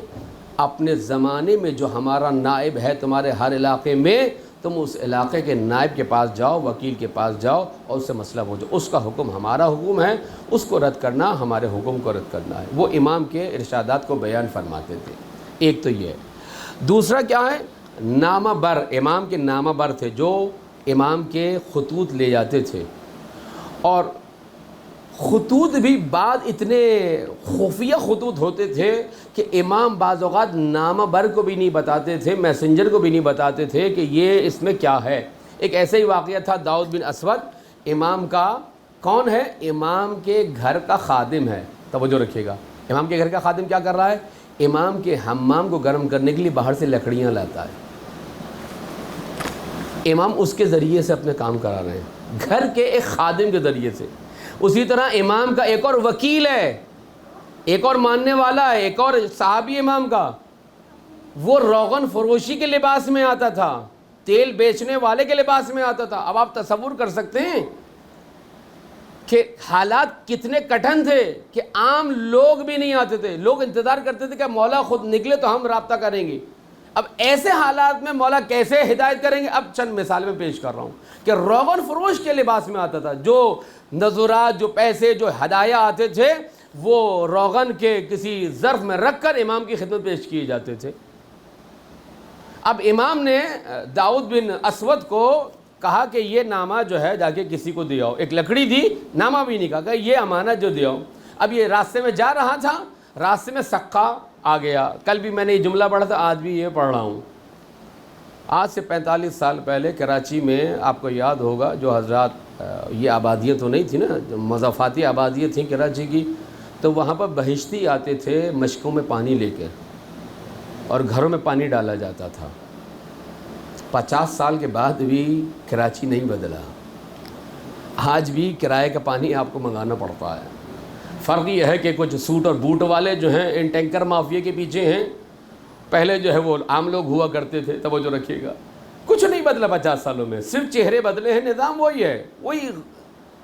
اپنے زمانے میں جو ہمارا نائب ہے تمہارے ہر علاقے میں، تم اس علاقے کے نائب کے پاس جاؤ، وکیل کے پاس جاؤ اور اس سے مسئلہ پوچھو. اس کا حکم ہمارا حکم ہے، اس کو رد کرنا ہمارے حکم کو رد کرنا ہے. وہ امام کے ارشادات کو بیان فرماتے تھے. ایک تو یہ ہے. دوسرا کیا ہے؟ نامہ بر. امام کے نامہ بر تھے جو امام کے خطوط لے جاتے تھے، اور خطوط بھی بعد اتنے خفیہ خطوط ہوتے تھے کہ امام بعض اوقات نامہ بر کو بھی نہیں بتاتے تھے، میسنجر کو بھی نہیں بتاتے تھے کہ یہ اس میں کیا ہے. ایک ایسا ہی واقعہ تھا داؤد بن اسود، امام کا کون ہے؟ امام کے گھر کا خادم ہے. توجہ رکھیے گا، امام کے گھر کا خادم کیا کر رہا ہے؟ امام کے حمام کو گرم کرنے کے لیے باہر سے لکڑیاں لاتا ہے. امام اس کے ذریعے سے اپنے کام کرا رہے ہیں، گھر کے ایک خادم کے ذریعے سے. اسی طرح امام کا ایک اور وکیل ہے، ایک اور ماننے والا ہے، ایک اور صحابی امام کا، وہ روغن فروشی کے لباس میں آتا تھا، تیل بیچنے والے کے لباس میں آتا تھا. اب آپ تصور کر سکتے ہیں کہ حالات کتنے کٹھن تھے کہ عام لوگ بھی نہیں آتے تھے. لوگ انتظار کرتے تھے کہ مولا خود نکلے تو ہم رابطہ کریں گے. اب ایسے حالات میں مولا کیسے ہدایت کریں گے؟ اب چند مثال میں پیش کر رہا ہوں کہ روغن فروش کے لباس میں آتا تھا. جو نذرات، جو پیسے، جو ہدایہ آتے تھے وہ روغن کے کسی ظرف میں رکھ کر امام کی خدمت پیش کیے جاتے تھے. اب امام نے داؤد بن اسود کو کہا کہ یہ نامہ جو ہے جا کے کسی کو دے آؤ. ایک لکڑی دی، نامہ بھی نہیں کہا کہ یہ امانت جو دے آؤ. اب یہ راستے میں جا رہا تھا، راستے میں سقہ آ گیا. کل بھی میں نے یہ جملہ پڑھا تھا، آج بھی یہ پڑھ رہا ہوں. آج سے 45 سال پہلے کراچی میں آپ کو یاد ہوگا جو حضرات، یہ آبادیاں تو نہیں تھی نا، جو مضافاتی آبادیاں تھیں کراچی کی، تو وہاں پر بہشتی آتے تھے مشکوں میں پانی لے کے اور گھروں میں پانی ڈالا جاتا تھا. 50 سال کے بعد بھی کراچی نہیں بدلا. آج بھی کرائے کا پانی آپ کو منگانا پڑتا ہے. فرق یہ ہے کہ کچھ سوٹ اور بوٹ والے جو ہیں ان ٹینکر مافیا کے پیچھے ہیں. پہلے جو ہے وہ عام لوگ ہوا کرتے تھے. توجہ رکھیے گا، کچھ نہیں بدلا 50 سالوں میں، صرف چہرے بدلے ہیں، نظام وہی ہے، وہی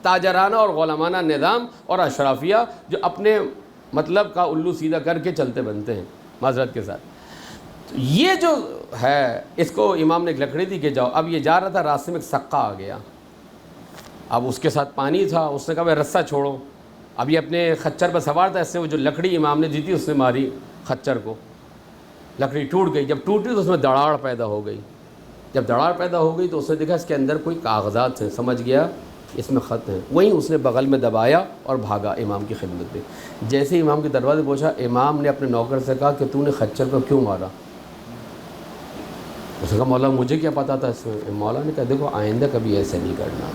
تاجرانہ اور غلامانہ نظام اور اشرافیہ جو اپنے مطلب کا الو سیدھا کر کے چلتے بنتے ہیں معذرت کے ساتھ. یہ جو ہے اس کو امام نے ایک لکڑی دی کہ جاؤ. اب یہ جا رہا تھا، راستے میں ایک سقہ آ گیا. اب اس کے ساتھ پانی تھا. اس نے کہا بھائی رسہ چھوڑو. اب یہ اپنے خچر پر سوار تھا، اس سے وہ جو لکڑی امام نے دی تھی اس نے ماری خچر کو، لکڑی ٹوٹ گئی. جب ٹوٹی تو اس میں دراڑ پیدا ہو گئی. جب دراڑ پیدا ہو گئی تو اس نے دیکھا اس کے اندر کوئی کاغذات ہیں. سمجھ گیا اس میں خط ہیں. وہیں اس نے بغل میں دبایا اور بھاگا امام کی خدمت میں. جیسے ہی امام کے دروازے پہنچا، امام نے اپنے نوکر سے کہا کہ تو نے خچر کو کیوں مارا؟ اس نے کہا مولا مجھے کیا پتا تھا اس میں. مولا نے کہا دیکھو آئندہ کبھی ایسے نہیں کرنا.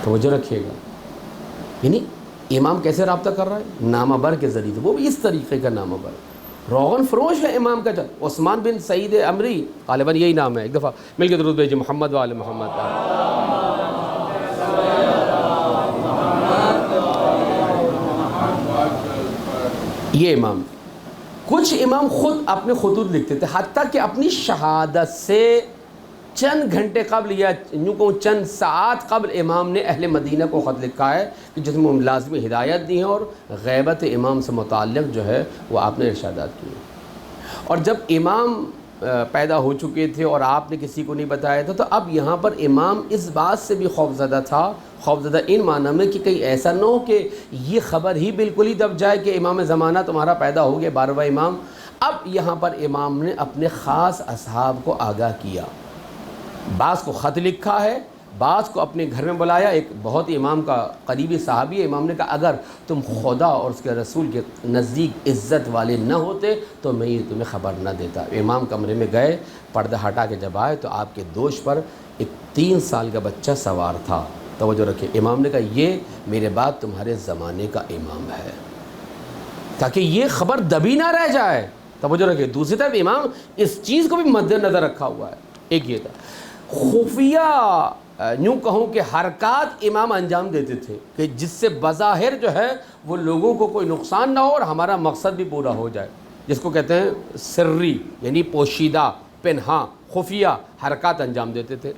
توجہ رکھیے گا. یعنی امام کیسے رابطہ کر رہا ہے؟ نامہ بر کے ذریعے، وہ بھی اس طریقے کا نامہ بر. روغن فروش ہے امام کا. عثمان بن سعید عمری غالباً یہی نام ہے. ایک دفعہ مل کے درود بھیجیے محمد و آل محمد. یہ امام، کچھ امام خود اپنے خطوط لکھتے تھے، حتیٰ کہ اپنی شہادت سے چند گھنٹے قبل یا یوں کہوں چند ساعت قبل امام نے اہل مدینہ کو خط لکھا ہے کہ جس میں لازمی ہدایت دی ہیں اور غیبت امام سے متعلق جو ہے وہ آپ نے ارشادات کیے. اور جب امام پیدا ہو چکے تھے اور آپ نے کسی کو نہیں بتایا تھا، تو اب یہاں پر امام اس بات سے بھی خوفزدہ تھا، خوفزدہ ان معنی میں کہ کہیں ایسا نہ ہو کہ یہ خبر ہی بالکل ہی دب جائے کہ امام زمانہ تمہارا پیدا ہو گیا، 12واں امام. اب یہاں پر امام نے اپنے خاص اصحاب کو آگاہ کیا، بعض کو خط لکھا ہے، بعض کو اپنے گھر میں بلایا. ایک بہت امام کا قریبی صحابی ہے، امام نے کہا اگر تم خدا اور اس کے رسول کے نزدیک عزت والے نہ ہوتے تو میں یہ تمہیں خبر نہ دیتا. امام کمرے میں گئے، پردہ ہٹا کے جب آئے تو آپ کے دوش پر ایک 3 سال کا بچہ سوار تھا. توجہ رکھے، امام نے کہا یہ میرے بعد تمہارے زمانے کا امام ہے، تاکہ یہ خبر دبی نہ رہ جائے. توجہ رکھے، دوسری طرف امام اس چیز کو بھی مد نظر رکھا ہوا ہے. ایک یہ تھا خفیہ یوں کہوں کہ حرکات امام انجام دیتے تھے کہ جس سے بظاہر جو ہے وہ لوگوں کو کوئی نقصان نہ ہو اور ہمارا مقصد بھی پورا ہو جائے، جس کو کہتے ہیں سری، یعنی پوشیدہ، پنہاں، خفیہ حرکات انجام دیتے تھے.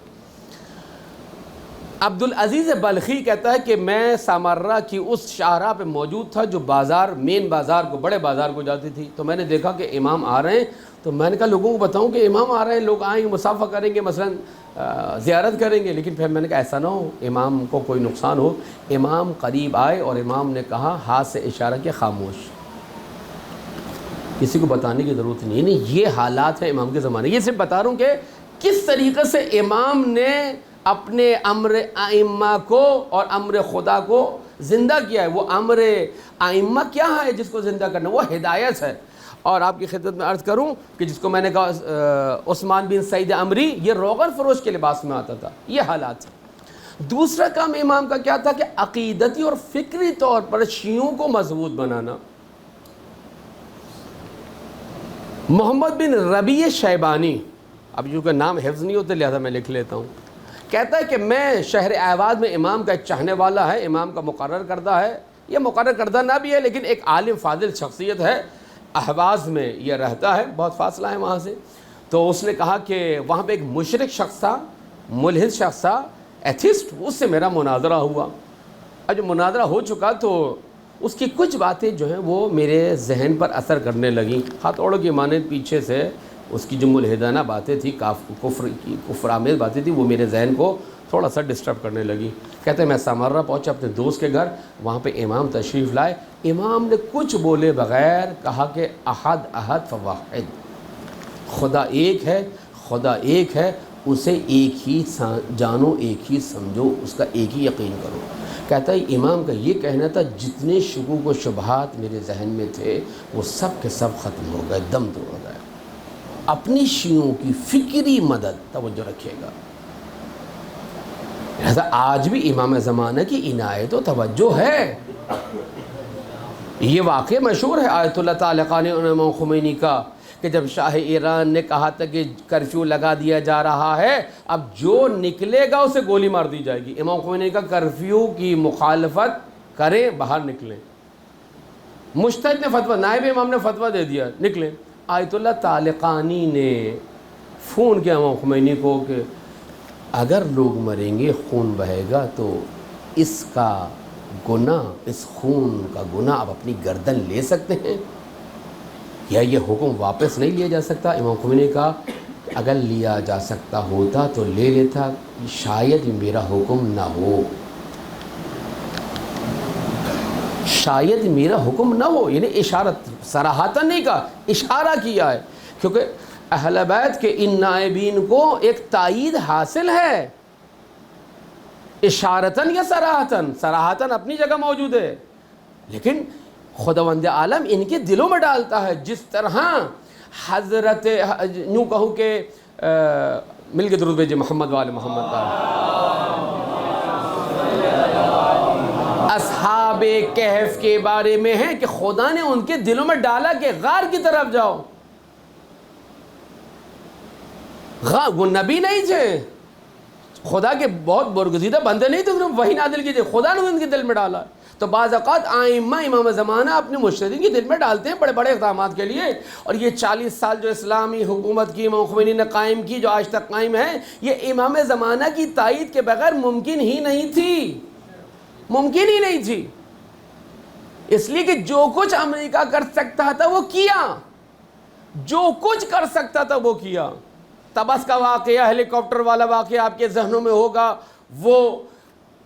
عبدالعزیز بلخی کہتا ہے کہ میں سامرہ کی اس شاہراہ پہ موجود تھا جو بازار، مین بازار کو، بڑے بازار کو جاتی تھی. تو میں نے دیکھا کہ امام آ رہے ہیں، تو میں نے کہا لوگوں کو بتاؤں کہ امام آ رہے ہیں، لوگ آئیں گے، مصافحہ کریں گے، مثلا زیارت کریں گے. لیکن پھر میں نے کہا ایسا نہ ہو امام کو کوئی نقصان ہو. امام قریب آئے اور امام نے کہا، ہاتھ سے اشارہ کیا، خاموش، کسی کو بتانے کی ضرورت نہیں. نہیں، یہ حالات ہیں امام کے زمانے. یہ صرف بتا رہا ہوں کہ کس طریقے سے امام نے اپنے امر ائمہ کو اور امر خدا کو زندہ کیا ہے. وہ امر ائمہ کیا ہے جس کو زندہ کرنا؟ وہ ہدایت ہے. اور آپ کی خدمت میں عرض کروں کہ جس کو میں نے کہا عثمان بن سعید عمری، یہ روغن فروش کے لباس میں آتا تھا. یہ حالات ہیں. دوسرا کام امام کا کیا تھا کہ عقیدتی اور فکری طور پر شیعوں کو مضبوط بنانا. محمد بن ربیع شیبانی، اب جو کہ نام حفظ نہیں ہوتے لہذا میں لکھ لیتا ہوں، کہتا ہے کہ میں شہر اعواد میں امام کا ایک چاہنے والا ہے، امام کا مقرر کردہ ہے. یہ مقرر کردہ نہ بھی ہے لیکن ایک عالم فاضل شخصیت ہے، احواز میں یہ رہتا ہے، بہت فاصلہ ہے وہاں سے. تو اس نے کہا کہ وہاں پہ ایک مشرک شخص تھا، ملحد شخص تھا، ایتھسٹ، اس سے میرا مناظرہ ہوا. اور جو مناظرہ ہو چکا تو اس کی کچھ باتیں جو ہیں وہ میرے ذہن پر اثر کرنے لگیں. ہتھوڑوں کی مانند پیچھے سے اس کی جو ملحدانہ باتیں تھیں، کفر آمیز باتیں تھیں، وہ میرے ذہن کو تھوڑا سا ڈسٹرب کرنے لگی. کہتے ہیں میں سامرہ پہنچا اپنے دوست کے گھر، وہاں پہ امام تشریف لائے. امام نے کچھ بولے بغیر کہا کہ احد احد فواحد، خدا ایک ہے، خدا ایک ہے، اسے ایک ہی جانو، ایک ہی سمجھو، اس کا ایک ہی یقین کرو. کہتا ہے امام کا یہ کہنا تھا جتنے شکوک و شبہات میرے ذہن میں تھے وہ سب کے سب ختم ہو گئے، دم توڑ گئے. اپنی شیعوں کی فکری مدد، توجہ رکھیے گا. لہذا آج بھی امام زمانہ کی عنایت و توجہ ہے. یہ واقعہ مشہور ہے آیت اللہ تعالیٰ قانی امام خمینی کا کہ جب شاہ ایران نے کہا تھا کہ کرفیو لگا دیا جا رہا ہے، اب جو نکلے گا اسے گولی مار دی جائے گی. امام خمینی کا کرفیو کی مخالفت کریں، باہر نکلیں. مجتہد نے فتویٰ، نائب امام نے فتویٰ دے دیا، نکلیں. آیت اللہ طالقانی نے فون کیا امام خمینی کو کہ اگر لوگ مریں گے، خون بہے گا، تو اس کا گناہ، اس خون کا گناہ آپ اپنی گردن لے سکتے ہیں یا یہ حکم واپس نہیں لیا جا سکتا؟ امام خمینی نے کہا کہ اگر لیا جا سکتا ہوتا تو لے لیتا، شاید میرا حکم نہ ہو، شاید میرا حکم نہ ہو. یعنی اشارت، صراحتاً نہیں کہا، اشارہ کیا ہے، کیونکہ اہل بیت کے ان نائبین کو ایک تائید حاصل ہے، اشارتاً یا صراحتاً. صراحتاً اپنی جگہ موجود ہے لیکن خداوند عالم ان کے دلوں میں ڈالتا ہے. جس طرح حضرت یوں کہوں کہ مل کے درود بھیجے محمد وآل محمد کا، اصحاب کہف کے بارے میں ہے کہ خدا نے ان کے دلوں میں ڈالا کہ غار کی طرف جاؤ. وہ نبی نہیں تھے، خدا کے بہت برگزیدہ بندے نہیں تھے، وہی نازل کیجئے، خدا نے ان کے دل میں ڈالا. تو بعض اوقات ائمہ امام زمانہ اپنے مجتہدین کے دل میں ڈالتے ہیں بڑے بڑے اقدامات کے لیے، اور یہ 40 سال جو اسلامی حکومت کی امام خمینی نے قائم کی، جو آج تک قائم ہے، یہ امام زمانہ کی تائید کے بغیر ممکن ہی نہیں تھی، ممکن ہی نہیں تھی، اس لیے کہ جو کچھ امریکہ کر سکتا تھا وہ کیا، جو کچھ کر سکتا تھا وہ کیا۔ تبس کا واقعہ، ہیلی کاپٹر والا واقعہ آپ کے ذہنوں میں ہوگا، وہ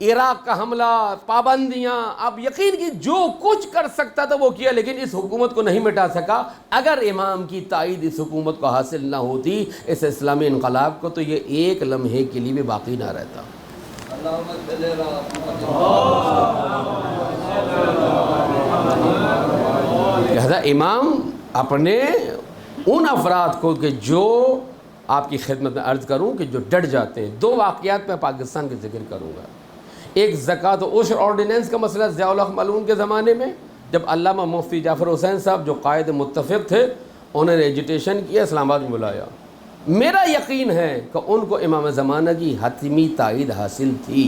عراق کا حملہ، پابندیاں، آپ یقین کی جو کچھ کر سکتا تھا وہ کیا، لیکن اس حکومت کو نہیں مٹا سکا۔ اگر امام کی تائید اس حکومت کو حاصل نہ ہوتی، اس اسلامی انقلاب کو، تو یہ ایک لمحے کے لیے بھی باقی نہ رہتا۔ لہذا امام اپنے ان افراد کو کہ جو آپ کی خدمت میں عرض کروں کہ جو ڈٹ جاتے ہیں، دو واقعات میں پاکستان کے ذکر کروں گا۔ ایک زکوٰۃ و عشر آرڈیننس کا مسئلہ ضیاء الحق ملعون کے زمانے میں، جب علامہ مفتی جعفر حسین صاحب جو قائد متفق تھے، انہوں نے ایجیٹیشن کیا، اسلام آباد میں بلایا۔ میرا یقین ہے کہ ان کو امام زمانہ کی حتمی تائید حاصل تھی۔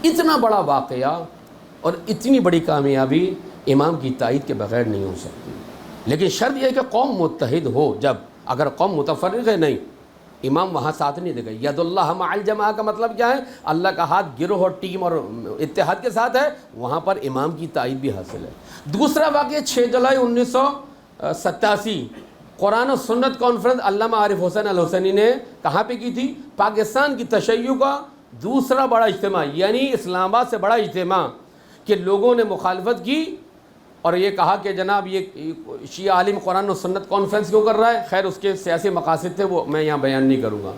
اتنا بڑا واقعہ اور اتنی بڑی کامیابی امام کی تائید کے بغیر نہیں ہو سکتی، لیکن شرط یہ ہے کہ قوم متحد ہو۔ جب اگر قوم متفرق ہے، نہیں، امام وہاں ساتھ نہیں دے گا۔ ید اللہ مع الجماعہ کا مطلب کیا ہے؟ اللہ کا ہاتھ گروہ اور ٹیم اور اتحاد کے ساتھ ہے، وہاں پر امام کی تائید بھی حاصل ہے۔ دوسرا واقعہ 6 جولائی 1987 قرآن و سنت کانفرنس علامہ عارف حسین الحسینی نے کہاں پہ کی تھی؟ پاکستان کی تشیع کا دوسرا بڑا اجتماع، یعنی اسلام آباد سے بڑا اجتماع، کہ لوگوں نے مخالفت کی اور یہ کہا کہ جناب یہ شیعہ عالم قرآن و سنت کانفرنس کیوں کر رہا ہے؟ خیر اس کے سیاسی مقاصد تھے، وہ میں یہاں بیان نہیں کروں گا۔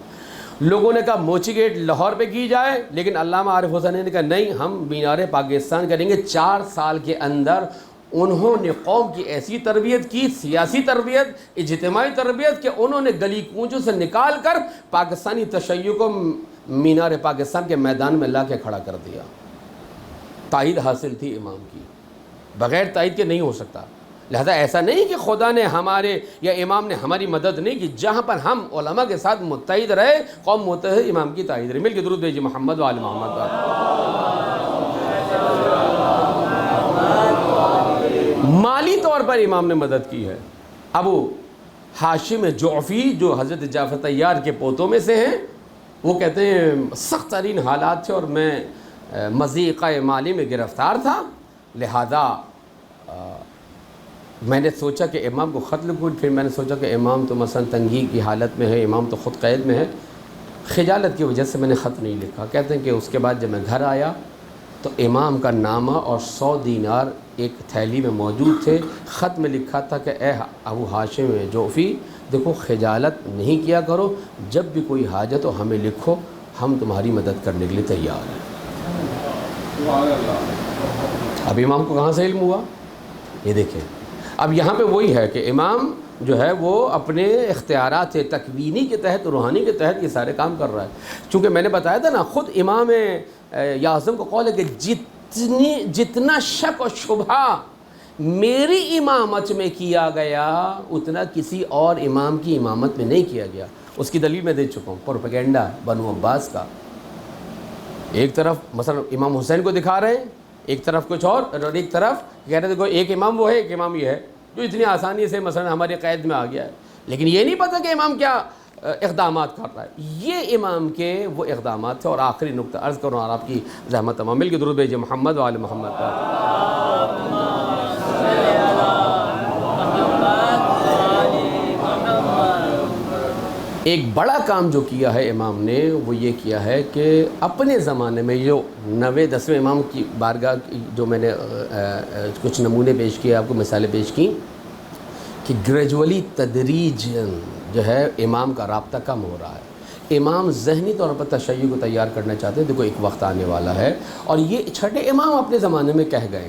لوگوں نے کہا موچی گیٹ لاہور پہ کی جائے، لیکن علامہ عارف حسین نے کہا نہیں، ہم مینار پاکستان کریں گے۔ 4 سال کے اندر انہوں نے قوم کی ایسی تربیت کی، سیاسی تربیت، اجتماعی تربیت، کہ انہوں نے گلی کوچوں سے نکال کر پاکستانی تشیع کو مینار پاکستان کے میدان میں لا کے کھڑا کر دیا۔ تائید حاصل تھی امام کی، بغیر تائید کے نہیں ہو سکتا۔ لہذا ایسا نہیں کہ خدا نے ہمارے یا امام نے ہماری مدد نہیں کی، جہاں پر ہم علماء کے ساتھ متحد رہے، قوم متحد، امام کی تائید رہے۔ مل کے درود بھیجیے محمد و آل محمد۔ مالی طور پر امام نے مدد کی ہے۔ ابو ہاشم جعفی جو حضرت جعفر طیار کے پوتوں میں سے ہیں، وہ کہتے ہیں سخت ترین حالات تھے اور میں مضیقہ مالی میں گرفتار تھا، لہذا میں نے سوچا کہ امام کو خط لکھوں۔ پھر میں نے سوچا کہ امام تو مثلا تنگی کی حالت میں ہے، امام تو خود قید میں ہے، خجالت کی وجہ سے میں نے خط نہیں لکھا۔ کہتے ہیں کہ اس کے بعد جب میں گھر آیا تو امام کا نامہ اور 100 دینار ایک تھیلی میں موجود تھے۔ خط میں لکھا تھا کہ اے ابو ہاشم جعفی، دیکھو خجالت نہیں کیا کرو، جب بھی کوئی حاجت ہو ہمیں لکھو، ہم تمہاری مدد کرنے کے لیے تیار ہیں۔ اب امام کو کہاں سے علم ہوا؟ یہ دیکھیں، اب یہاں پہ وہی ہے کہ امام جو ہے وہ اپنے اختیارات تکوینی کے تحت، روحانی کے تحت یہ سارے کام کر رہا ہے۔ چونکہ میں نے بتایا تھا نا، خود امام اعظم کو قول ہے کہ جتنا شک و شبہ میری امامت میں کیا گیا، اتنا کسی اور امام کی امامت میں نہیں کیا گیا۔ اس کی دلیل میں دے چکا ہوں، پروپیگنڈا بنو عباس کا۔ ایک طرف مثلا امام حسین کو دکھا رہے ہیں، ایک طرف کچھ اور ایک طرف کہہ رہے دیکھو ایک امام وہ ہے، ایک امام یہ ہے، جو اتنی آسانی سے مثلا ہمارے قید میں آ گیا ہے، لیکن یہ نہیں پتہ کہ امام کیا اقدامات کر رہا ہے۔ یہ امام کے وہ اقدامات تھے۔ اور آخری نقطہ عرض کروں اور آپ کی زحمت تمام، مل کے درود بھیجیے محمد و آل محمد۔ ایک بڑا کام جو کیا ہے امام نے، وہ یہ کیا ہے کہ اپنے زمانے میں جو 9ویں-10ویں امام کی بارگاہ کی جو میں نے کچھ نمونے پیش کیے، آپ کو مثالیں پیش کی، کہ گریجولی تدریجاً جو ہے امام کا رابطہ کم ہو رہا ہے۔ امام ذہنی طور پر تشیع کو تیار کرنا چاہتے ہیں، دیکھو ایک وقت آنے والا ہے، اور یہ چھٹے امام اپنے زمانے میں کہہ گئے،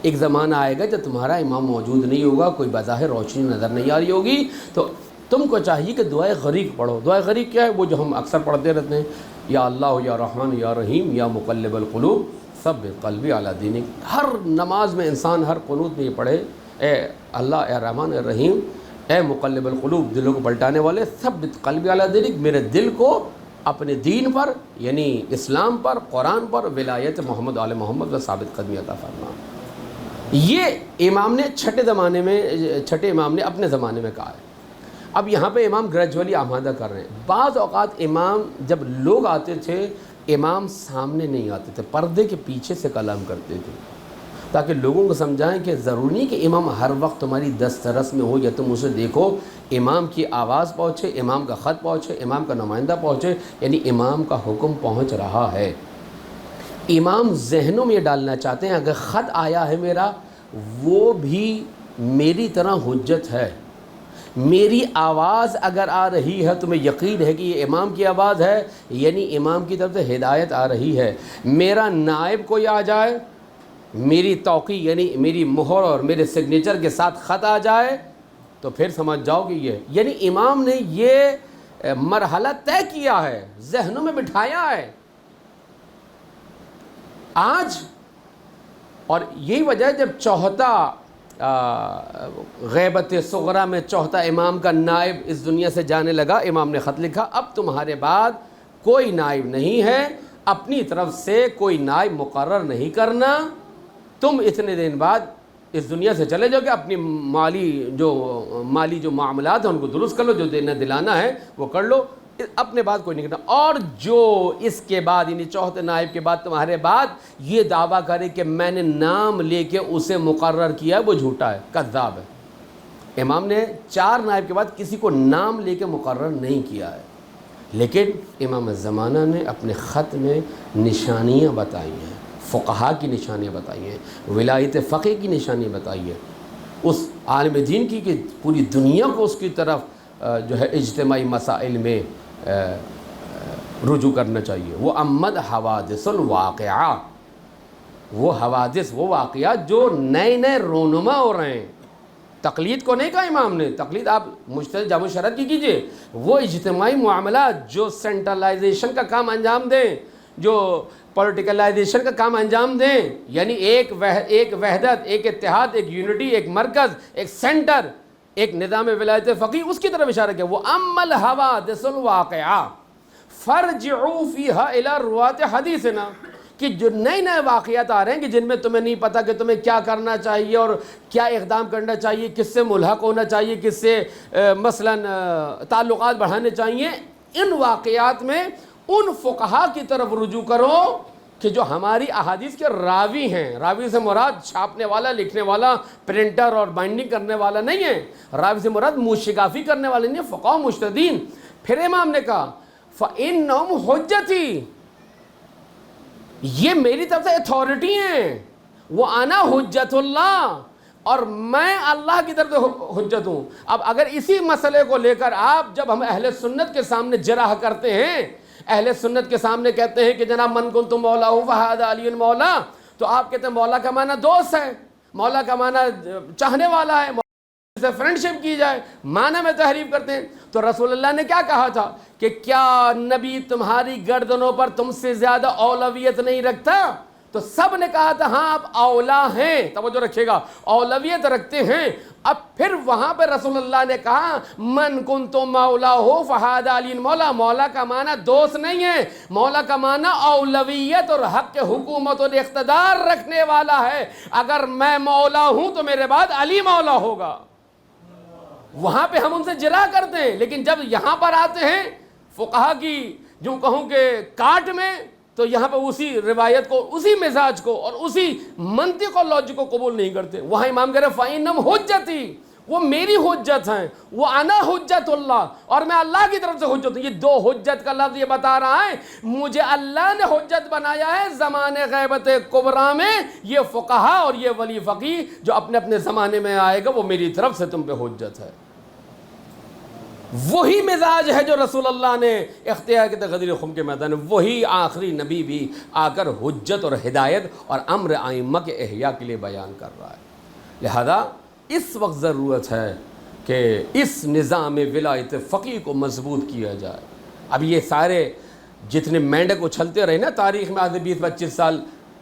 ایک زمانہ آئے گا جب تمہارا امام موجود نہیں ہوگا، کوئی بظاہر روشنی نظر نہیں آ رہی ہوگی، تو تم کو چاہیے کہ دعائے غریق پڑھو۔ دعائے غریق کیا ہے؟ وہ جو ہم اکثر پڑھتے رہتے ہیں، یا اللہ یا رحمان یا رحیم یا مقلب القلوب ثبت قلبی علی دینک۔ ہر نماز میں انسان ہر قنوت میں یہ پڑھے، اے اللہ، اے رحمان، اے رحیم، اے مقلب القلوب، دلوں کو پلٹانے والے، ثبت قلبی علی دینک، میرے دل کو اپنے دین پر، یعنی اسلام پر، قرآن پر، ولایت محمد علی محمد و ثابت قدمی عطا فرما۔ یہ امام نے چھٹے امام نے اپنے زمانے میں کہا ہے۔ اب یہاں پہ امام گریجولی آمادہ کر رہے ہیں۔ بعض اوقات امام جب لوگ آتے تھے، امام سامنے نہیں آتے تھے، پردے کے پیچھے سے کلام کرتے تھے، تاکہ لوگوں کو سمجھائیں کہ ضروری نہیں کہ امام ہر وقت تمہاری دسترس میں ہو یا تم اسے دیکھو، امام کی آواز پہنچے، امام کا خط پہنچے، امام کا نمائندہ پہنچے، یعنی امام کا حکم پہنچ رہا ہے۔ امام ذہنوں میں یہ ڈالنا چاہتے ہیں اگر خط آیا ہے میرا، وہ بھی میری طرح حجت ہے، میری آواز اگر آ رہی ہے تمہیں یقین ہے کہ یہ امام کی آواز ہے، یعنی امام کی طرف سے ہدایت آ رہی ہے۔ میرا نائب کوئی آ جائے، میری توقیع یعنی میری مہر اور میرے سگنیچر کے ساتھ خط آ جائے تو پھر سمجھ جاؤ کہ یہ، یعنی امام نے یہ مرحلہ طے کیا ہے، ذہنوں میں بٹھایا ہے۔ آج اور یہی وجہ ہے جب چوتھا غیبت صغرا میں چوتھا امام کا نائب اس دنیا سے جانے لگا، امام نے خط لکھا اب تمہارے بعد کوئی نائب نہیں ہے، اپنی طرف سے کوئی نائب مقرر نہیں کرنا، تم اتنے دن بعد اس دنیا سے چلے جاؤ کہ اپنی مالی جو معاملات ہیں ان کو درست کر لو، جو دینا دلانا ہے وہ کر لو، اپنے بعد کوئی نہیں کرنا۔ اور جو اس کے بعد یعنی چوتھے نائب کے بعد تمہارے بعد یہ دعویٰ کرے کہ میں نے نام لے کے اسے مقرر کیا، وہ جھوٹا ہے، کذاب ہے۔ امام نے 4 نائب کے بعد کسی کو نام لے کے مقرر نہیں کیا ہے، لیکن امام زمانہ نے اپنے خط میں نشانیاں بتائی ہیں، فقہا کی نشانیاں بتائی ہیں، ولایت فقہ کی نشانیاں بتائی ہیں، اس عالم دین کی کہ پوری دنیا کو اس کی طرف جو ہے اجتماعی مسائل میں رجوع کرنا چاہیے۔ وہ امد حوادث الواقعہ، وہ حوادث، وہ واقعات جو نئے نئے رونما ہو رہے ہیں۔ تقلید کو نہیں کہا امام نے، تقلید آپ مجتہد جامع شرعیت کی کیجئے، وہ اجتماعی معاملات جو سینٹرلائزیشن کا کام انجام دیں، جو پولیٹیکلائزیشن کا کام انجام دیں، یعنی ایک وحدت، ایک اتحاد، ایک یونٹی، ایک مرکز، ایک سینٹر، ایک نظام ولایت فقیہ، اس کی طرف اشارہ کیا۔ وہ اما الحوادث الواقعہ فرجعوا فیہا الی روات حدیثنا، کہ جو نئے نئے واقعات آ رہے ہیں کہ جن میں تمہیں نہیں پتہ کہ تمہیں کیا کرنا چاہیے اور کیا اقدام کرنا چاہیے، کس سے ملحق ہونا چاہیے، کس سے مثلاً تعلقات بڑھانے چاہیے، ان واقعات میں ان فقہا کی طرف رجوع کرو کہ جو ہماری احادیث کے راوی ہیں۔ راوی سے مراد چھاپنے والا، لکھنے والا، پرنٹر اور بائنڈنگ کرنے والا نہیں ہے، راوی سے مراد موشگافی کرنے والے نہیں، فقہا و مجتہدین۔ پھر امام نے کہا فَإِنَّهُمْ حُجَّتِي، یہ میری طرف سے اتھارٹی ہیں، وہ انا حجت اللہ، اور میں اللہ کی طرف سے حجت ہوں۔ اب اگر اسی مسئلے کو لے کر آپ جب ہم اہل سنت کے سامنے جرح کرتے ہیں، اہل سنت کے سامنے کہتے ہیں کہ جناب من کنت مولا فہذا علی مولا، تو آپ کہتے ہیں مولا کا معنی دوست ہے، مولا کا معنی چاہنے والا ہے، سے فرینڈشپ کی جائے، معنی میں تحریف کرتے ہیں۔ تو رسول اللہ نے کیا کہا تھا کہ کیا نبی تمہاری گردنوں پر تم سے زیادہ اولویت نہیں رکھتا؟ تو سب نے کہا تھا ہاں آپ اولا ہیں، توجہ رکھیے گا، اولویت رکھتے ہیں۔ اب پھر وہاں پہ رسول اللہ نے کہا من کنت مولا ہو فہذا علی مولا، مولا کا معنی دوست نہیں ہے، مولا کا معنی اولویت اور حق حکومت اور اقتدار رکھنے والا ہے۔ اگر میں مولا ہوں تو میرے بعد علی مولا ہوگا۔ وہاں پہ ہم ان سے جرح کرتے ہیں، لیکن جب یہاں پر آتے ہیں فقہا کی جو کہوں کہ کاٹ میں، تو یہاں پہ اسی روایت کو، اسی مزاج کو اور اسی منطق اور لاجک کو قبول نہیں کرتے۔ وہاں امام کہہ رہے فَإِنَّهُمْ حُجَّتِي، وہ میری حجت ہیں، وہ انا حجت اللہ، اور میں اللہ کی طرف سے حجت ہوں۔ یہ دو حجت کا لفظ یہ بتا رہا ہے مجھے اللہ نے حجت بنایا ہے زمانے غیبت کبریٰ میں، یہ فقہا اور یہ ولی فقیہ جو اپنے اپنے زمانے میں آئے گا وہ میری طرف سے تم پہ حجت ہے۔ وہی مزاج ہے جو رسول اللہ نے اختیار کیا غدیر خم کے میدان میں، وہی آخری نبی بھی آ کر حجت اور ہدایت اور امر ائمہ کے احیاء کے لیے بیان کر رہا ہے۔ لہذا اس وقت ضرورت ہے کہ اس نظام ولایت فقیہ کو مضبوط کیا جائے۔ اب یہ سارے جتنے مینڈک اچھلتے رہے نا تاریخ میں، آج 20-25 سال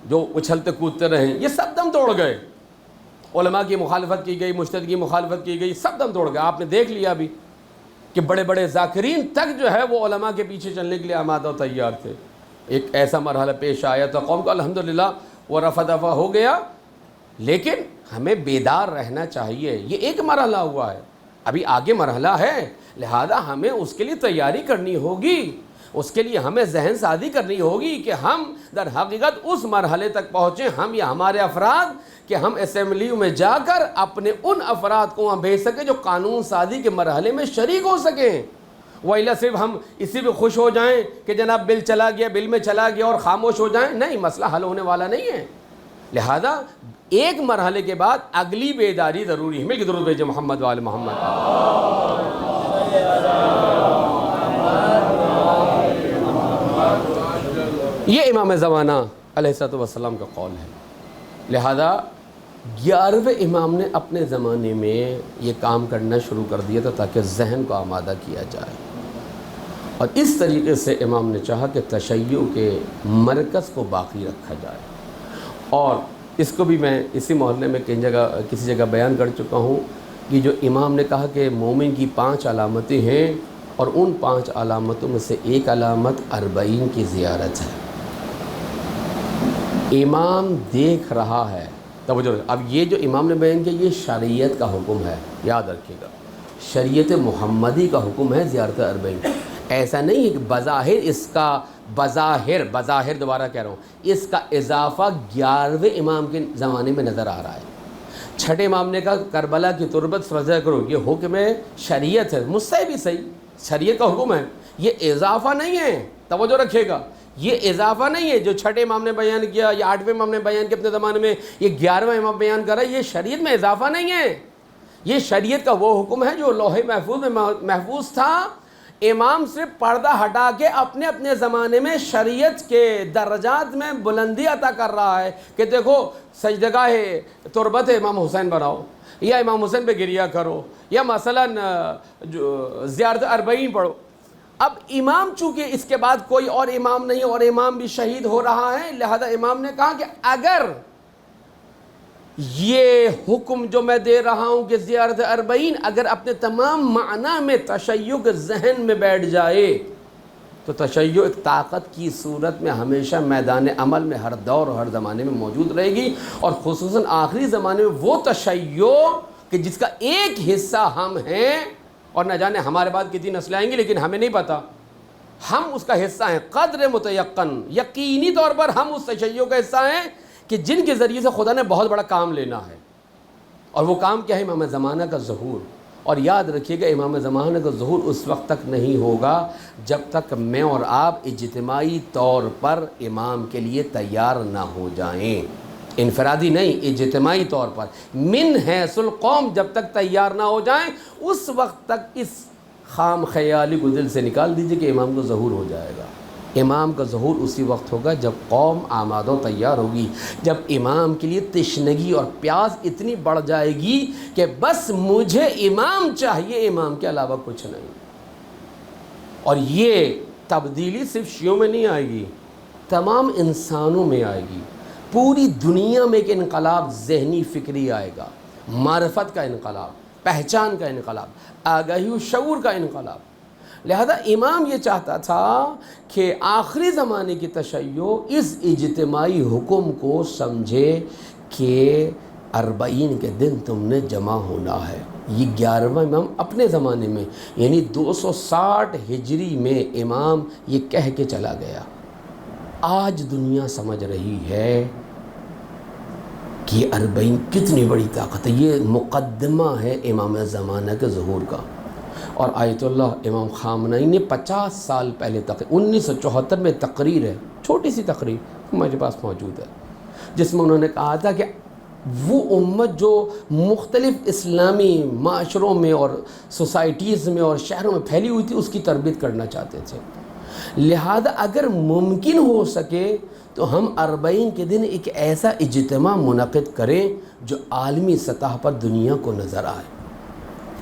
جو اچھلتے کودتے رہے، یہ سب دم توڑ گئے۔ علماء کی مخالفت کی گئی، مجتہد کی مخالفت کی گئی، سب دم توڑ گئے۔ آپ نے دیکھ لیا ابھی کہ بڑے بڑے ذاکرین تک جو ہے وہ علماء کے پیچھے چلنے کے لیے آمادہ و تیار تھے۔ ایک ایسا مرحلہ پیش آیا تو قوم کو الحمدللہ وہ رفع دفع ہو گیا، لیکن ہمیں بیدار رہنا چاہیے. یہ ایک مرحلہ ہوا ہے, ابھی آگے مرحلہ ہے, لہذا ہمیں اس کے لیے تیاری کرنی ہوگی, اس کے لیے ہمیں ذہن سازی کرنی ہوگی کہ ہم در حقیقت اس مرحلے تک پہنچیں, ہم یا ہمارے افراد, کہ ہم اسمبلیوں میں جا کر اپنے ان افراد کو وہاں بھیج سکیں جو قانون سازی کے مرحلے میں شریک ہو سکیں. وَإِلَّا صرف ہم اسی پہ خوش ہو جائیں کہ جناب بل چلا گیا, بل میں چلا گیا اور خاموش ہو جائیں, نہیں, مسئلہ حل ہونے والا نہیں ہے. لہذا ایک مرحلے کے بعد اگلی بیداری ضروری ہے. مل کے درود بھیجیں محمد وآل محمد. یہ امام زمانہ علیہ السلام کا قول ہے. لہذا 11ویں امام نے اپنے زمانے میں یہ کام کرنا شروع کر دیا تھا تاکہ ذہن کو آمادہ کیا جائے, اور اس طریقے سے امام نے چاہا کہ تشیع کے مرکز کو باقی رکھا جائے. اور اس کو بھی میں اسی محلے میں کسی جگہ بیان کر چکا ہوں کہ جو امام نے کہا کہ مومن کی 5 علامتیں ہیں, اور ان 5 علامتوں میں سے ایک علامت 40 کی زیارت ہے. امام دیکھ رہا ہے, توجہ. اب یہ جو امام نے بیان کیا یہ شریعت کا حکم ہے, یاد رکھیے گا, شریعت محمدی کا حکم ہے زیارت 40. ایسا نہیں ہے کہ بظاہر اس کا بظاہر دوبارہ کہہ رہا ہوں, اس کا اضافہ 11ویں امام کے زمانے میں نظر آ رہا ہے. 6 امام نے کہا کربلا کی تربت سجدہ کرو, یہ حکم ہے, شریعت ہے, مجھ سے بھی صحیح, شریعت کا حکم ہے, یہ اضافہ نہیں ہے. توجہ رکھیے گا, یہ اضافہ نہیں ہے جو 6 امام نے بیان کیا یا 8ویں امام نے بیان کیا اپنے زمانے میں, یہ 11واں امام بیان کر رہا ہے, یہ شریعت میں اضافہ نہیں ہے. یہ شریعت کا وہ حکم ہے جو لوح محفوظ میں محفوظ تھا. امام صرف پردہ ہٹا کے اپنے اپنے زمانے میں شریعت کے درجات میں بلندی عطا کر رہا ہے کہ دیکھو سجدگاہ تربت امام حسین بناؤ, یا امام حسین پہ گریہ کرو, یا مثلا زیارت 40 پڑھو. اب امام چونکہ اس کے بعد کوئی اور امام نہیں اور امام بھی شہید ہو رہا ہے, لہذا امام نے کہا کہ اگر یہ حکم جو میں دے رہا ہوں کہ زیارت 40 اگر اپنے تمام معنی میں تشیع کے ذہن میں بیٹھ جائے تو تشیع ایک طاقت کی صورت میں ہمیشہ میدان عمل میں ہر دور اور ہر زمانے میں موجود رہے گی. اور خصوصاً آخری زمانے میں وہ تشیع کہ جس کا ایک حصہ ہم ہیں, اور نہ جانے ہمارے بعد کتنی نسلیں آئیں گی لیکن ہمیں نہیں پتہ, ہم اس کا حصہ ہیں قدر متیقن, یقینی طور پر ہم اس تشیع کا حصہ ہیں کہ جن کے ذریعے سے خدا نے بہت بڑا کام لینا ہے. اور وہ کام کیا ہے؟ امام زمانہ کا ظہور. اور یاد رکھیے گا امام زمانہ کا ظہور اس وقت تک نہیں ہوگا جب تک میں اور آپ اجتماعی طور پر امام کے لیے تیار نہ ہو جائیں. انفرادی نہیں, اجتماعی طور پر من حیث القوم جب تک تیار نہ ہو جائیں, اس وقت تک اس خام خیالی کو دل سے نکال دیجئے کہ امام کا ظہور ہو جائے گا. امام کا ظہور اسی وقت ہوگا جب قوم آمادہ و تیار ہوگی, جب امام کے لیے تشنگی اور پیاس اتنی بڑھ جائے گی کہ بس مجھے امام چاہیے, امام کے علاوہ کچھ نہیں. اور یہ تبدیلی صرف شیعوں میں نہیں آئے گی, تمام انسانوں میں آئے گی. پوری دنیا میں ایک انقلاب ذہنی فکری آئے گا, معرفت کا انقلاب, پہچان کا انقلاب, آگاہی و شعور کا انقلاب. لہذا امام یہ چاہتا تھا کہ آخری زمانے کی تشیع اس اجتماعی حکم کو سمجھے کہ 40 کے دن تم نے جمع ہونا ہے. یہ 11واں امام اپنے زمانے میں یعنی 260 ہجری میں امام یہ کہہ کے چلا گیا. آج دنیا سمجھ رہی ہے کہ یہ 40 کتنی بڑی طاقت ہے. یہ مقدمہ ہے امام زمانہ کے ظہور کا. اور آیت اللہ امام خامنئی نے 50 سال پہلے 1974 میں تقریر ہے, چھوٹی سی تقریر میرے پاس موجود ہے, جس میں انہوں نے کہا تھا کہ وہ امت جو مختلف اسلامی معاشروں میں اور سوسائٹیز میں اور شہروں میں پھیلی ہوئی تھی اس کی تربیت کرنا چاہتے تھے. لہذا اگر ممکن ہو سکے تو ہم 40 کے دن ایک ایسا اجتماع منعقد کریں جو عالمی سطح پر دنیا کو نظر آئے.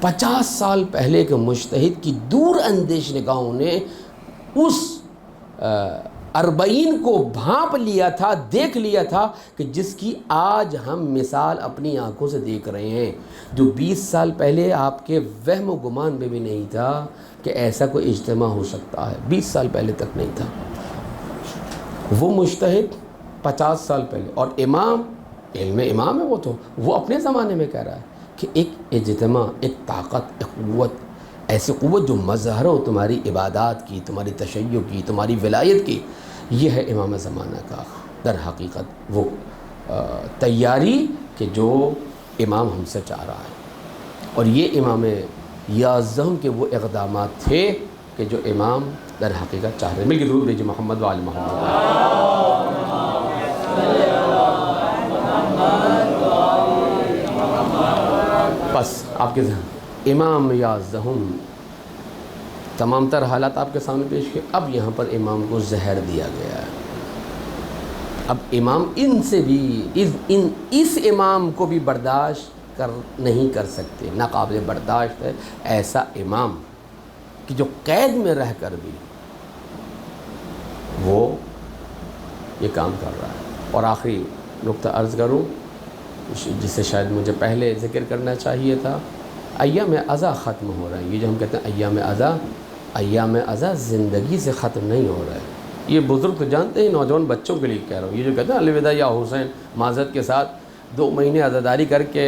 50 سال پہلے کے مجتہد کی دور اندیش نگاہوں نے اس 40 کو بھانپ لیا تھا, دیکھ لیا تھا کہ جس کی آج ہم مثال اپنی آنکھوں سے دیکھ رہے ہیں, جو 20 سال پہلے آپ کے وہم و گمان میں بھی نہیں تھا کہ ایسا کوئی اجتماع ہو سکتا ہے. 20 سال پہلے تک نہیں تھا. وہ مجتہد 50 سال پہلے اور امام علم امام ہے وہ اپنے زمانے میں کہہ رہا ہے کہ ایک اجتماع، ایک طاقت، ایک قوت، ایسی قوت جو مظہر ہو تمہاری عبادات کی، تمہاری تشیع کی، تمہاری ولایت کی، یہ ہے امام زمانہ کا در حقیقت وہ تیاری کہ جو امام ہم سے چاہ رہا ہے۔ اور یہ امام یازدہم کے وہ اقدامات تھے کہ جو امام در حقیقت چاہ رہے۔ مل کے درود بھیجیے محمد و آل محمد۔ بس آپ کے امام یازدہم تمام تر حالات آپ کے سامنے پیش کیے۔ اب یہاں پر امام کو زہر دیا گیا ہے۔ اب امام ان سے بھی اس امام کو بھی برداشت نہیں کر سکتے، ناقابل برداشت ہے ایسا امام کہ جو قید میں رہ کر بھی وہ یہ کام کر رہا ہے۔ اور آخری نقطہ عرض کروں جسے شاید مجھے پہلے ذکر کرنا چاہیے تھا، ایام عزا ختم ہو رہا ہے۔ یہ جو ہم کہتے ہیں ایام عزا زندگی سے ختم نہیں ہو رہا ہے۔ یہ بزرگ تو جانتے ہیں، نوجوان بچوں کے لیے کہہ رہا ہوں۔ یہ جو کہتے ہیں الوداع یا حسین، معذرت کے ساتھ 2 مہینے عزاداری کر کے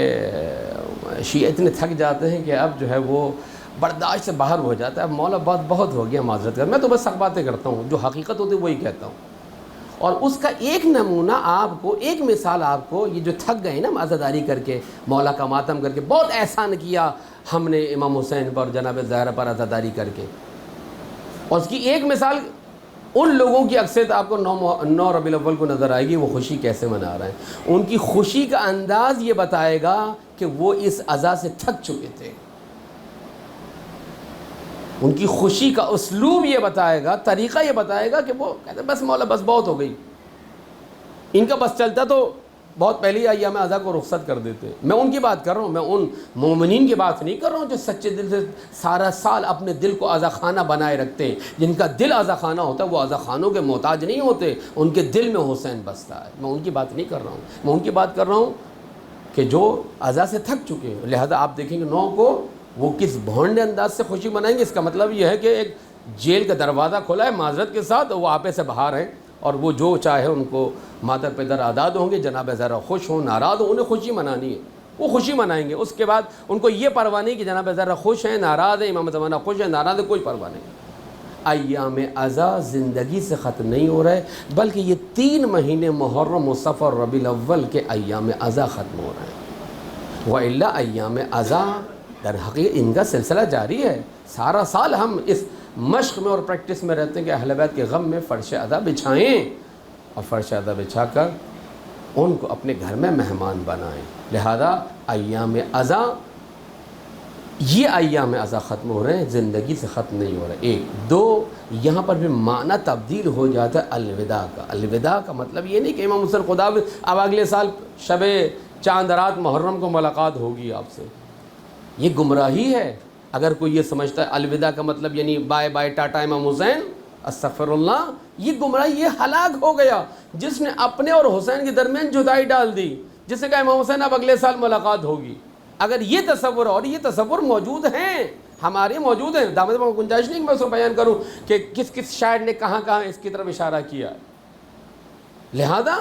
شیعہ اتنے تھک جاتے ہیں کہ اب جو ہے وہ برداشت سے باہر ہو جاتا ہے۔ اب مولا بہت ہو گیا، معذرت کر، میں تو بس حق باتیں کرتا ہوں، جو حقیقت ہوتی ہے وہی کہتا ہوں۔ اور اس کا ایک نمونہ آپ کو، ایک مثال آپ کو، یہ جو تھک گئے نا عزاداری کر کے، مولا کا ماتم کر کے، بہت احسان کیا ہم نے امام حسین پر، جناب زہرا پر عزاداری کر کے، اور اس کی ایک مثال ان لوگوں کی اکثریت آپ کو 9 ربیع الاول کو نظر آئے گی، وہ خوشی کیسے منا رہے ہیں۔ ان کی خوشی کا انداز یہ بتائے گا کہ وہ اس عزا سے تھک چکے تھے۔ ان کی خوشی کا اسلوب یہ بتائے گا، طریقہ یہ بتائے گا کہ وہ کہتے ہیں بس مولا بس بہت ہو گئی۔ ان کا بس چلتا تو بہت پہلے ہی ایام عزا کو رخصت کر دیتے۔ میں ان کی بات کر رہا ہوں، میں ان مومنین کی بات نہیں کر رہا ہوں جو سچے دل سے سارا سال اپنے دل کو عزا خانہ بنائے رکھتے ہیں۔ جن کا دل عزا خانہ ہوتا ہے وہ عزا خانوں کے محتاج نہیں ہوتے، ان کے دل میں حسین بستا ہے۔ میں ان کی بات نہیں کر رہا ہوں، میں ان کی بات کر رہا ہوں کہ جو عزا سے تھک چکے ہیں۔ لہذا آپ دیکھیں گے 9 کو وہ کس بھونڈے انداز سے خوشی منائیں گے۔ اس کا مطلب یہ ہے کہ ایک جیل کا دروازہ کھلا ہے معذرت کے ساتھ، وہ آپے سے باہر ہیں، اور وہ جو چاہے ان کو مادر پدر آزاد ہوں گے، جناب زہرا خوش ہوں ناراض ہوں، انہیں خوشی منانی ہے، وہ خوشی منائیں گے۔ اس کے بعد ان کو یہ پرواہ نہیں کہ جناب زہرا خوش ہیں ناراض ہیں، امام زمانہ خوش ہیں ناراض ہیں، کوئی پرواہ نہیں۔ ایام عزا زندگی سے ختم نہیں ہو رہے، بلکہ یہ 3 مہینے محرم و صفر ربیع الاول کے ایام عزا ختم ہو رہے ہیں۔ وَإِلَّا ایام عزا در حقیقت ان کا سلسلہ جاری ہے۔ سارا سال ہم اس مشق میں اور پریکٹس میں رہتے ہیں کہ اہل بیت کے غم میں فرش عزا بچھائیں، اور فرش عزا بچھا کر ان کو اپنے گھر میں مہمان بنائیں۔ لہذا ایام عزا، یہ ایام عزا ختم ہو رہے ہیں، زندگی سے ختم نہیں ہو رہے۔ 1 2 یہاں پر بھی معنی تبدیل ہو جاتا ہے الوداع کا۔ الوداع کا مطلب یہ نہیں کہ امام حسین خدا اب اگلے سال شب چاند رات محرم کو ملاقات ہوگی آپ سے، یہ گمراہی ہے۔ اگر کوئی یہ سمجھتا ہے الوداع کا مطلب یعنی بائے بائے ٹاٹا امام حسین، استغفر اللہ، یہ گمراہی، یہ ہلاک ہو گیا جس نے اپنے اور حسین کے درمیان جدائی ڈال دی، جس نے کہا امام حسین اب اگلے سال ملاقات ہوگی۔ اگر یہ تصور، اور یہ تصور موجود ہیں، ہمارے موجود ہیں، دامت میں گنجائش نہیں کہ میں اس کو بیان کروں کہ کس کس شاعر نے کہاں کہاں اس کی طرف اشارہ کیا۔ لہذا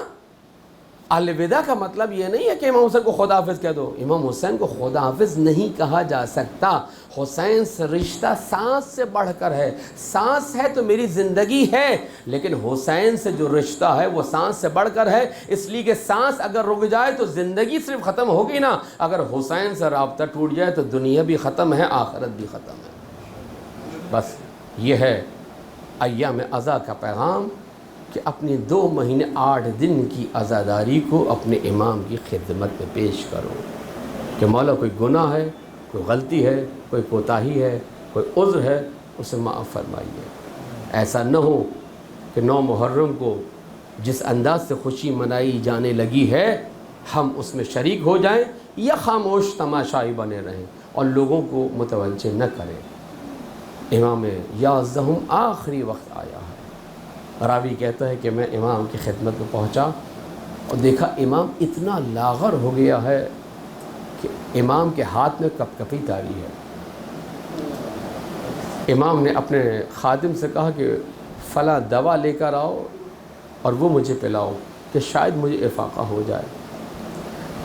الوداع کا مطلب یہ نہیں ہے کہ امام حسین کو خدا حافظ کہہ دو۔ امام حسین کو خدا حافظ نہیں کہا جا سکتا۔ حسین سے رشتہ سانس سے بڑھ کر ہے۔ سانس ہے تو میری زندگی ہے، لیکن حسین سے جو رشتہ ہے وہ سانس سے بڑھ کر ہے، اس لیے کہ سانس اگر رک جائے تو زندگی صرف ختم ہوگی نا، اگر حسین سے رابطہ ٹوٹ جائے تو دنیا بھی ختم ہے، آخرت بھی ختم ہے۔ بس یہ ہے ایام عزا کا پیغام کہ اپنی 2 مہینے 8 دن کی عزاداری کو اپنے امام کی خدمت میں پیش کرو کہ مولا کوئی گناہ ہے، کوئی غلطی ہے، کوئی کوتاہی ہے، کوئی عذر ہے، اسے معاف فرمائیے۔ ایسا نہ ہو کہ 9 محرم کو جس انداز سے خوشی منائی جانے لگی ہے ہم اس میں شریک ہو جائیں یا خاموش تماشائی بنے رہیں اور لوگوں کو متوجہ نہ کریں۔ امام یازدہم آخری وقت آیا ہے۔ راوی کہتا ہے کہ میں امام کی خدمت میں پہنچا اور دیکھا امام اتنا لاغر ہو گیا ہے کہ امام کے ہاتھ میں کپ کپی تاری ہے۔ امام نے اپنے خادم سے کہا کہ فلاں دوا لے کر آؤ اور وہ مجھے پلاؤ کہ شاید مجھے افاقہ ہو جائے۔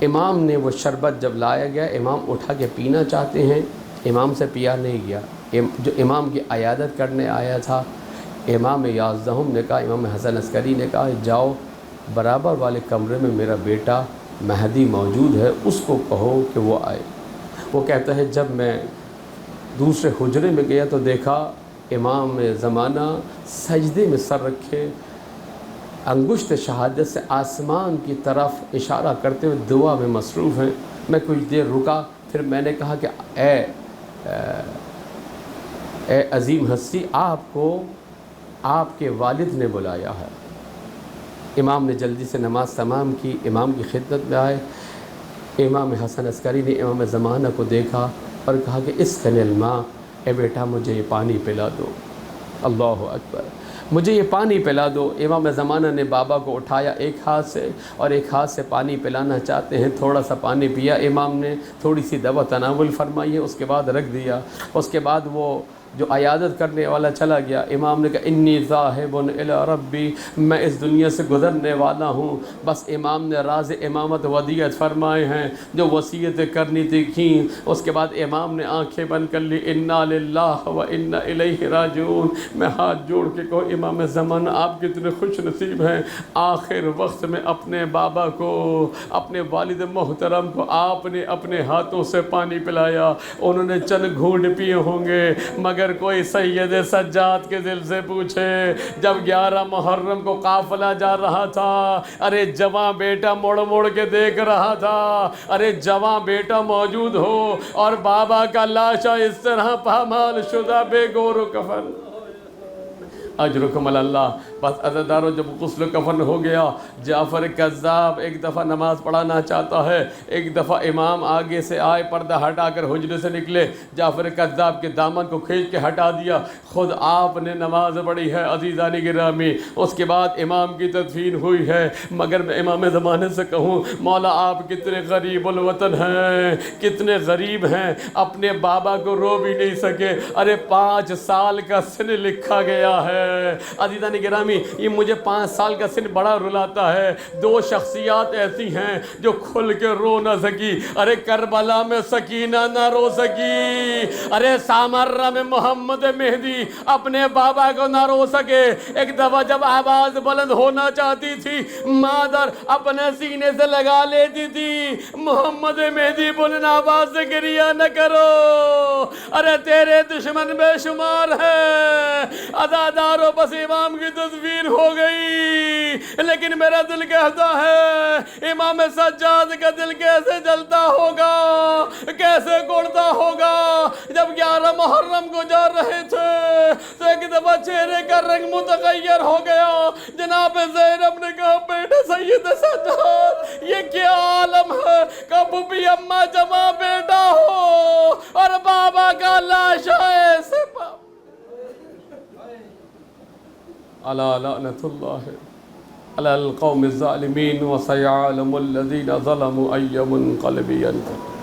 امام نے وہ شربت جب لایا گیا، امام اٹھا کے پینا چاہتے ہیں، امام سے پیا نہیں گیا۔ جو امام کی عیادت کرنے آیا تھا، امام یازدہم نے کہا، امام حسن عسکری نے کہا جاؤ برابر والے کمرے میں میرا بیٹا مہدی موجود ہے، اس کو کہو کہ وہ آئے۔ وہ کہتا ہے جب میں دوسرے حجرے میں گیا تو دیکھا امام زمانہ سجدے میں سر رکھے انگشت شہادت سے آسمان کی طرف اشارہ کرتے ہوئے دعا میں مصروف ہیں۔ میں کچھ دیر رکا، پھر میں نے کہا کہ اے عظیم ہستی، آپ کو آپ کے والد نے بلایا ہے۔ امام نے جلدی سے نماز تمام کی، امام کی خدمت میں آئے۔ امام حسن عسکری نے امام زمانہ کو دیکھا اور کہا کہ اسقنی الماء، اے بیٹا مجھے یہ پانی پلا دو۔ اللہ اکبر، مجھے یہ پانی پلا دو۔ امام زمانہ نے بابا کو اٹھایا ایک ہاتھ سے اور ایک ہاتھ سے پانی پلانا چاہتے ہیں، تھوڑا سا پانی پیا، امام نے تھوڑی سی دوا تناول فرمائی ہے، اس کے بعد رکھ دیا۔ اس کے بعد وہ جو عیادت کرنے والا چلا گیا، امام نے کہا انی ذاہب الی ربی، میں اس دنیا سے گزرنے والا ہوں۔ بس امام نے راز امامت ودیعت فرمائے ہیں، جو وصیتیں کرنی تھی کیں۔ اس کے بعد امام نے آنکھیں بند کر لی، انا للہ و انا الیہ راجعون۔ میں ہاتھ جوڑ کے کہو امام زمانہ آپ کتنے خوش نصیب ہیں، آخر وقت میں اپنے بابا کو، اپنے والد محترم کو آپ نے اپنے ہاتھوں سے پانی پلایا۔ انہوں نے چند گھونٹ پیے ہوں گے، مگر کوئی سید سجاد کے دل سے پوچھے جب 11 محرم کو قافلہ جا رہا تھا، ارے جواں بیٹا مڑ مڑ کے دیکھ رہا تھا، ارے جواں بیٹا موجود ہو اور بابا کا لاشا اس طرح پامال شدہ بے گور و کفن۔ اجرکم اللہ۔ بس عزیزدارو، جب غسل و کفن ہو گیا، جعفر کذاب ایک دفعہ نماز پڑھانا چاہتا ہے، ایک دفعہ امام آگے سے آئے، پردہ ہٹا کر حجرے سے نکلے، جعفر کذاب کے دامن کو کھینچ کے ہٹا دیا، خود آپ نے نماز پڑھی ہے عزیزان گرامی۔ اس کے بعد امام کی تدفین ہوئی ہے، مگر میں امام زمانے سے کہوں مولا آپ کتنے غریب الوطن ہیں، کتنے غریب ہیں، اپنے بابا کو رو بھی نہیں سکے۔ ارے 5 سال کا سن لکھا گیا ہے عزیزان گرامی، یہ مجھے 5 سال کا سن بڑا رلاتا ہے۔ 2 شخصیات ایسی ہیں جو کھل کے رو نہ سکی، ارے کربلا میں سکینہ نہ رو سکی، ارے سامرہ میں محمد مہدی اپنے بابا کو نہ رو سکے۔ ایک دفعہ جب آواز بلند ہونا چاہتی تھی، مادر اپنے سینے سے لگا لیتی تھی، محمد مہدی بلند آواز سے گریہ نہ کرو، ارے تیرے دشمن بے شمار ہیں۔ عزادارو، بس امام کی تدفین ہو گئی، لیکن میرا دل کہتا ہے امام سجاد کا دل کیسے جلتا ہوگا، کیسے گڑتا ہوگا۔ جب 11 محرم کو جا رہے تھے تو ایک دفعہ چہرے کا رنگ متغیر ہو گیا۔ جناب زینب نے کہا بیٹا سید سجاد یہ کیا عالم ہے، کب بھی اماں جمع بیٹا ہو اور بابا کا لاشا ایسے الا لعنت اللہ علی القوم الظالمین وسيعلم الذین ظلموا أي منقلب ينقلب۔